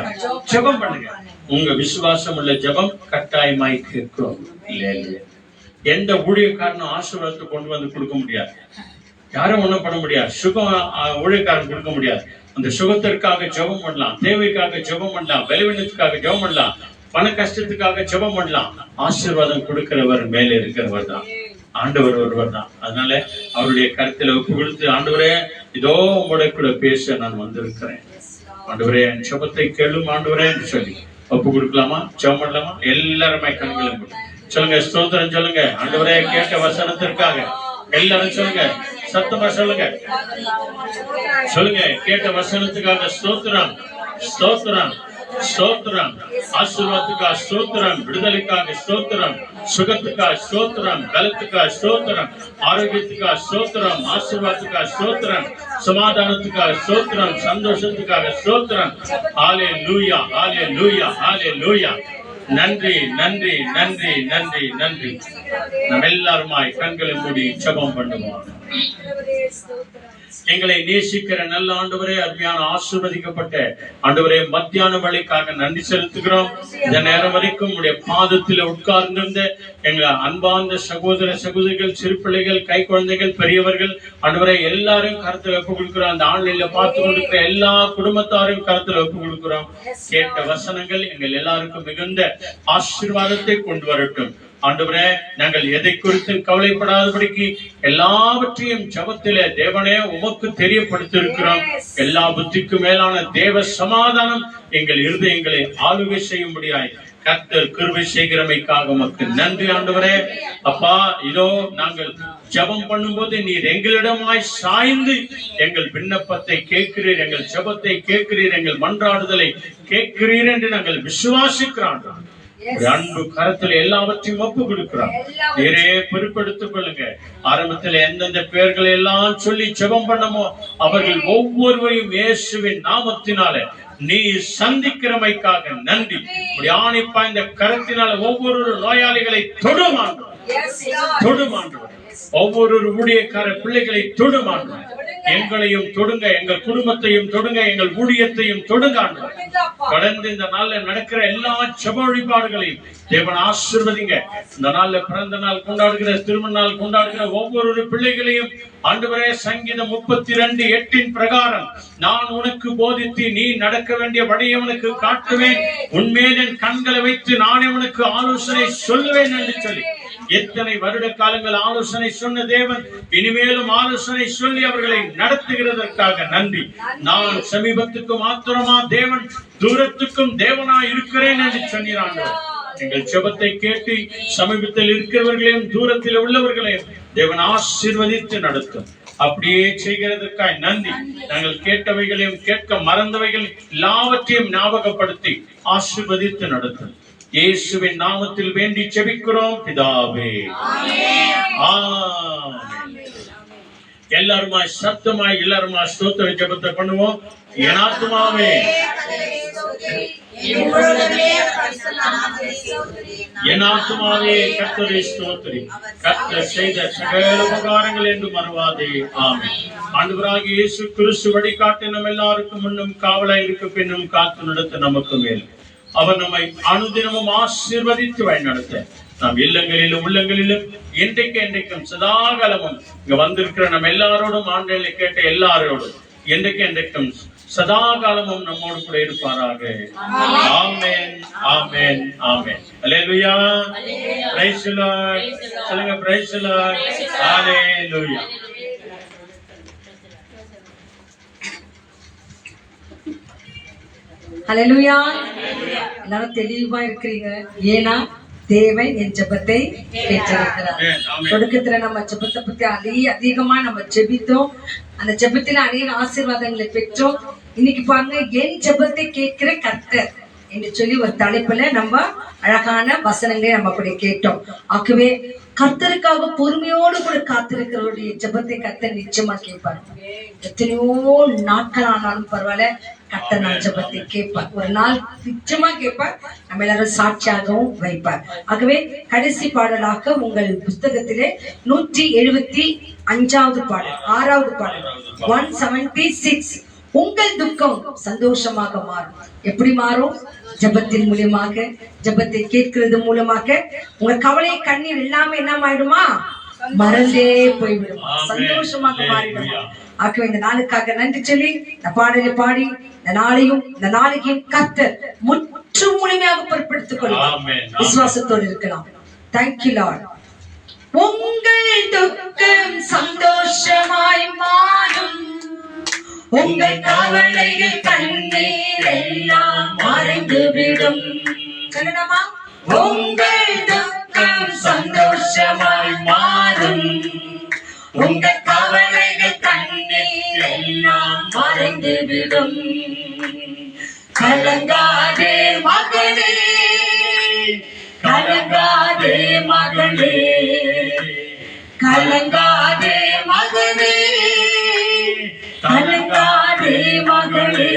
ஜெபம் பண்ணுங்க. உங்க விசுவாசம் உள்ள ஜெபம் கட்டாயமாய் கேட்கும். இல்ல, எந்த ஊழியக்காரனும் ஆசீர்வாதத்தை கொண்டு வந்து கொடுக்க முடியாது, யாரும் ஒண்ணும் பண்ண முடியாது, சுகம் ஊழியக்காரன் கொடுக்க முடியாது. அந்த சுகத்திற்காக ஜெபம் பண்ணலாம், தேவைக்காக ஜெபம் பண்ணலாம், பலவீனத்துக்காக ஜெபம் பண்ணலாம், பண கஷ்டத்துக்காக ஜெபம் பண்ணலாம். ஆசீர்வாதம் கொடுக்கிறவர் மேலே இருக்கிறவர் தான், ஆண்டவர் ஒருவர் தான். அதனால அவருடைய கருத்துல ஒப்பு கொடுத்து, ஆண்டவரே இதோ உங்களுடைய கூட பேச நான் வந்திருக்கிறேன், ஆண்டவரே என் ஜெபத்தை கேளும் ஆண்டவரே என்று சொல்லி ஒப்பு கொடுக்கலாமா? ஜெபம் பண்ணலாமா? எல்லாருமே கண்களும் சொல்லுங்க, ஸ்தோத்திரம் சொல்லுங்க. ஆண்டவரே கேட்ட வசனத்திற்காக எல்லாரும் சொல்லுங்க, சத்தமா சொல்லுங்க, சொல்லுங்க, கேட்ட வசனத்துக்காக ஸ்தோத்திரம், ஸ்தோத்திரம், ஸ்தோத்திரம், ஆசீர்வாதத்துக்காக ஸ்தோத்திரம், விடுதலைக்காக ஸ்தோத்திரம், சுகத்துக்காக ஸ்தோத்திரம், பலத்துக்காக ஸ்தோத்திரம், ஆரோக்கியத்துக்காக ஸ்தோத்திரம், ஆசீர்வாதத்துக்காக ஸ்தோத்திரம், சமாதானத்துக்காக ஸ்தோத்திரம், சந்தோஷத்துக்காக ஸ்தோத்திரம். ஹல்லேலூயா, ஹல்லேலூயா, ஹல்லேலூயா. நன்றி, நன்றி, நன்றி, நன்றி, நன்றி. நம்ம எல்லாருமாய் கண்களை மூடி ஜெபம் பண்ணுவோம். எங்களை நேசிக்கிற நல்ல ஆண்டவரே, அருமையான ஆசீர்வதிக்கப்பட்ட ஆண்டவரே, மத்தியான வேளைக்காக நன்றி செலுத்துகிறோம். இந்த நேரம் வரைக்கும் உடைய பாதத்தில் உட்கார்ந்திருந்த எங்க அன்பார்ந்த சகோதர சகோதரிகள், சிறு பிள்ளைகள், கை குழந்தைகள், பெரியவர்கள், ஆண்டவரே எல்லாரும் கருத்துல ஒப்பு கொடுக்கிறோம். அந்த ஆன்லைன்ல பார்த்து கொண்டிருக்கிற எல்லா குடும்பத்தாரையும் கருத்துல ஒப்பு கொடுக்கிறோம். கேட்ட வசனங்கள் எங்கள் எல்லாருக்கும் மிகுந்த ஆசீர்வாதத்தை கொண்டு வரட்டும். ஆண்டவரே, நாங்கள் எதை குறித்து கவலைப்படாதபடிக்கு எல்லாவற்றையும் ஜெபத்திலே தேவனே உமக்கு தெரியப்படுத்தியிருக்கிறோம். எல்லா புத்திக்கு மேலான தேவ சமாதானம் எங்கள் இருதயங்களை ஆளுகை செய்யும்படியாய் கர்த்தர் கிருபை செய்கிறமைக்காக உமக்கு நன்றி ஆண்டவரே. அப்பா, இதோ நாங்கள் ஜெபம் பண்ணும்போது நீர் எங்களிடமாய் சாய்ந்து எங்கள் விண்ணப்பத்தை கேட்கிறீர், எங்கள் ஜெபத்தை கேட்கிறீர், எங்கள் மன்றாடுதலை கேட்கிறீர் என்று நாங்கள் விசுவாசிக்கிறோம். அன்பு கரத்துல எல்லாவற்றையும் ஒப்பு கொடுக்கிறோம். நீரே பொறுப்பெடுத்துக் கொள்ளுங்க. ஆரம்பத்தில் எந்தெந்த பெயர்களை எல்லாம் சொல்லி ஜெபம் பண்ணமோ அவர்கள் ஒவ்வொருவரையும் இயேசுவின் நாமத்தினால நீ சந்திக்கிறமைக்காக நன்றி. ஆணிப்பா இந்த கரத்தினால ஒவ்வொரு நோயாளிகளை தொடுமாண்டோம், தொடுமாண்டோம், ஒவ்வொரு ஊழியக்கார பிள்ளைகளை தொடுமாண்டோம். எங்களையும் தொடுங்க, எங்கள் குடும்பத்தையும் தொடுங்க, எங்கள் ஊழியத்தையும் தொடுங்க ஆண்டவரே. கடந்து இந்த நாள்ல நடக்கிற எல்லா ஜெப வழிபாடுகளையும் தேவன் ஆசீர்வதிங்க. இந்த நாள்ல பிறந்த நாள் கொண்டாடுகிற, திருமண நாள் கொண்டாடுகிற ஒவ்வொரு பிள்ளைகளையும் ஆண்டவரே, சங்கீதம் 32:8 பிரகாரம் நான் உனக்கு போதித்து நீ நடக்க வேண்டிய வழியை உனக்கு காட்டுவேன், உன்மேல் என் கண்களை வைத்து நானே உனக்கு ஆலோசனை சொல்லுவேன் என்று சொல்லி எத்தனை வருட காலங்கள் ஆலோசனை சொன்ன தேவன் இனிமேலும் ஆலோசனை சொல்லி அவர்களை நடத்துகிறதற்காக நன்றி. நான் சமீபத்துக்கு மாத்திரமா தேவன், தூரத்துக்கும் தேவனா இருக்கிறேன் என்று சொன்னான். எங்கள் ஜெபத்தை கேட்டு சமீபத்தில் இருக்கிறவர்களையும் தூரத்தில் உள்ளவர்களையும் தேவன் ஆசீர்வதித்து நடத்தும். அப்படியே செய்கிறதற்காக நன்றி. நாங்கள் கேட்டவைகளையும் கேட்க மறந்தவைகள் எல்லாவற்றையும் ஞாபகப்படுத்தி ஆசீர்வதித்து நடத்தும். இயேசுவின் நாமத்தில் வேண்டி ஜெபிக்கிறோம் பிதாவே, ஆமென். எல்லாருமா சத்தமாய் எல்லாருமா ஸ்தோத்திர ஜெபத்தை பண்ணுவோம். என் ஆத்துமாவே என் ஆத்துமாவே கர்த்தரை ஸ்தோத்திரி, கர்த்தர் செய்த சகல உபகாரங்கள் என்று மறவாதே. ஆமென். ஆண்டவராகிய இயேசு கிறிஸ்து வழிகாட்டி நம் எல்லாருக்கும் முன்னும் காவலாய் இருக்க பின்னும் காத்து நடத்த நமக்கு மேல் அவர் நம்மை அனுதினமும் ஆசீர்வதித்து வழிநடத்த நாம் இல்லங்களிலும் உள்ளங்களிலும் என்றைக்கும் சதாகாலமும் இங்க வந்திருக்கிற நம்ம எல்லாரோடும், ஆண்டவரை கேட்ட எல்லாரோடும் என்றைக்கும் சதாகாலமும் நம்மோடு கூட இருப்பாராக. Amen, amen, amen. Hallelujah. Praise the Lord. சொல்லுங்க praise the Lord. Hallelujah. Hallelujah. எல்லாரும் தெளிவா இருக்கிறீங்க. ஏன்னா தேவன் என் ஜெபத்தை கேட்டிருக்கிறார். தொடக்கத்துல நம்ம ஜெபத்தை பத்தி அதிகமா நம்ம ஜெபித்தோம். அந்த ஜெபத்துல அநேக ஆசீர்வாதங்களை பெற்றோம். இன்னைக்கு பாருங்க, என் ஜெபத்தை கேட்கிற கர்த்தர் என்று சொல்லி ஒரு தலைப்புல நம்ம அழகான வசனங்களை நம்ம அப்படி கேட்டோம். ஆகவே கர்த்தருக்காக பொறுமையோடு கூட காத்திருக்கிறவருடைய ஜெபத்தை கர்த்தர் நிச்சயமா கேட்பார். எத்தனையோ நாட்கள் ஆனாலும் பரவாயில்ல, கர்த்தர் நான் ஜெபத்தை கேட்பார். ஒரு நாள் நிச்சயமா கேட்பார். நம்ம எல்லாரும் சாட்சியாகவும் வைப்பார். ஆகவே கடைசி பாடலாக உங்கள் புஸ்தகத்திலே 175வது பாடல், 6வது பாடல் 176, உங்கள் துக்கம் சந்தோஷமாக மாறும். எப்படி மாறும்? ஜெபத்தின் மூலமாக, ஜெபத்தை கேட்கிறது மூலமாக உங்க கவலை கண்ணீர் எல்லாமே என்ன ஆயிடுமா? மறந்தே போய்விடுமா, சந்தோஷமாக மாறிடுமா. ஆகவே இந்த நாளுக்காக நன்றி சொல்லி இந்த பாடலை பாடி இந்த நாளையும் இந்த நாளையும் கர்த்தர் முற்று முழுமையாக பொறுப்படுத்திக் கொள்ளும் விசுவாசத்தோடு இருக்கலாம். Thank you Lord. உங்கள் துக்கம் சந்தோஷமாய் மாறும், உங்கள் கவலைகள் கண்ணீர் எல்லாம் மறைந்துவிடும். சொல்லணுமா? உங்கள் துக்கம் சந்தோஷமாய் மாறும், உங்கள் கவலைகள் கண்ணீர் எல்லாம் மறைந்துவிடும். கலங்காதே மகளே, கலங்காதே மகளே, கலங்காதே மகளே, கலங்காதே மகளே,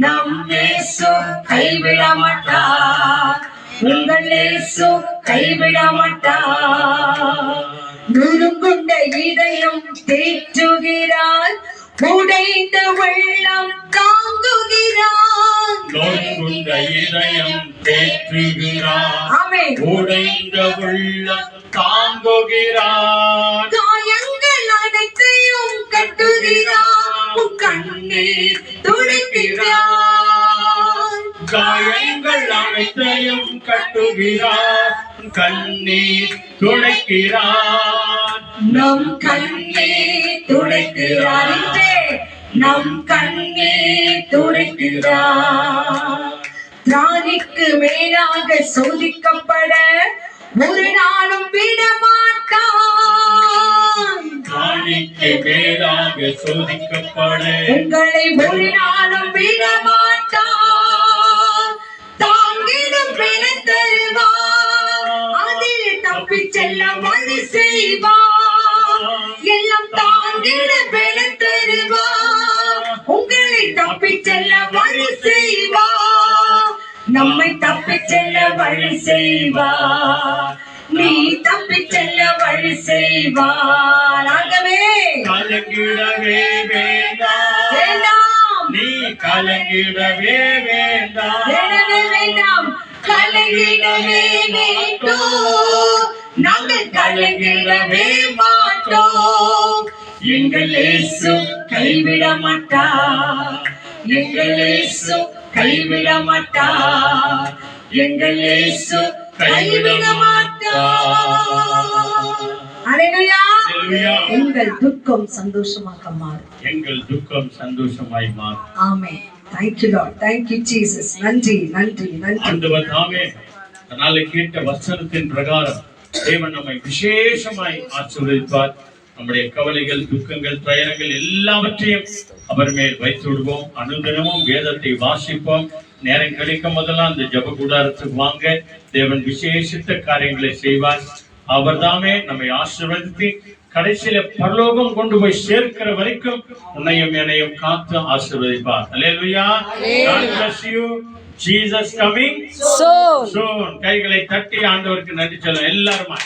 நம் இயேசு கைவிட மாட்டார், உங்கள் இயேசு கைவிட மாட்டார். நுறுங்குண்ட இதயம் தேற்றுகிறார், உடைந்த உள்ளம் தாங்குகிறார். நொறுங்குண்ட இதயம் தேற்றுகிறார், ஆமென். உடைந்த உள்ளம் தாங்குகிறார். காயங்கள் அனைத்தையும் கட்டுகிறார், உன் கண்ணீர் துடைக்கிறார். காயங்கள் அனைத்தையும் கட்டுகிறார், கண்ணீர் துடைக்கிறார். நம் கண்ணீர் துடைக்கிறார், நம் கண்ணீர் துடைக்கிறார். திராணிக்கு மேலாக சோதிக்கப்பட ஒரு நாளும் விட மாட்டான். திராணிக்கு மேலாக சோதிக்கப்பட உங்களை ஒரு நாளும் விட மாட்டான். தாங்கிடும் பிணை தருவார், அதில் தப்பி செல்ல வழி செய்வார். எல்லாம் தாங்கிட பிணை தருவார், உங்களை தப்பி செல்ல வழி செய்வார். நம்மை தப்பி செல்ல வழி செய்வார், நீ தப்பி செல்ல வழி செய்வார். ஆகவே கலங்கிடவே வேண்டாம், வேண்டாம் நீ கலங்கிடவே வேண்டாம், வேண்டவே வேண்டாம், கலங்கிடவே வேண்டாம், நாங்கள் கலங்கிடவே மாட்டோம். எங்கள் இயேசு கைவிட மாட்டார், எங்கள் இயேசு கைவிட மாட்டார், எங்கள் இயேசு கைவிட மாட்டார். அல்லேலூயா. அல்லேலூயா. எங்கள் துக்கம் சந்தோஷமாக மாறும். எங்கள் துக்கம் சந்தோஷமாய் மாறும். ஆமென். Thank you Lord. Thank you Jesus. நன்றி நன்றி நன்றி. ஆண்டவர் தாமே அதனால கேட்ட வசனத்தின் பிரகாரம் தேவன் நம்மை விசேஷமாய் ஆசீர்வதிப்பார். நம்முடைய கவலைகள், துக்கங்கள், துயரங்கள் எல்லாவற்றையும் அவர் மேல் வைத்து விடுவோம். அனுதினமும் வேதத்தை வாசிப்போம். நேரம் கிடைக்கும் போதெல்லாம் அந்த ஜெப கூடாரத்துக்கு வாங்க. தேவன் விசேஷித்த காரியங்களை செய்வார். அவர் தாமே நம்மை ஆசீர்வதித்து கடைசியில பரலோகம் கொண்டு போய் சேர்க்கிற வரைக்கும் உன்னையும் என்னையும் காத்து ஆசீர்வதிப்பார். அல்லேலூயா. God bless you. Jesus coming soon. கைகளை தட்டி ஆண்டவருக்கு நன்றி சொல்லுங்க எல்லாருமா.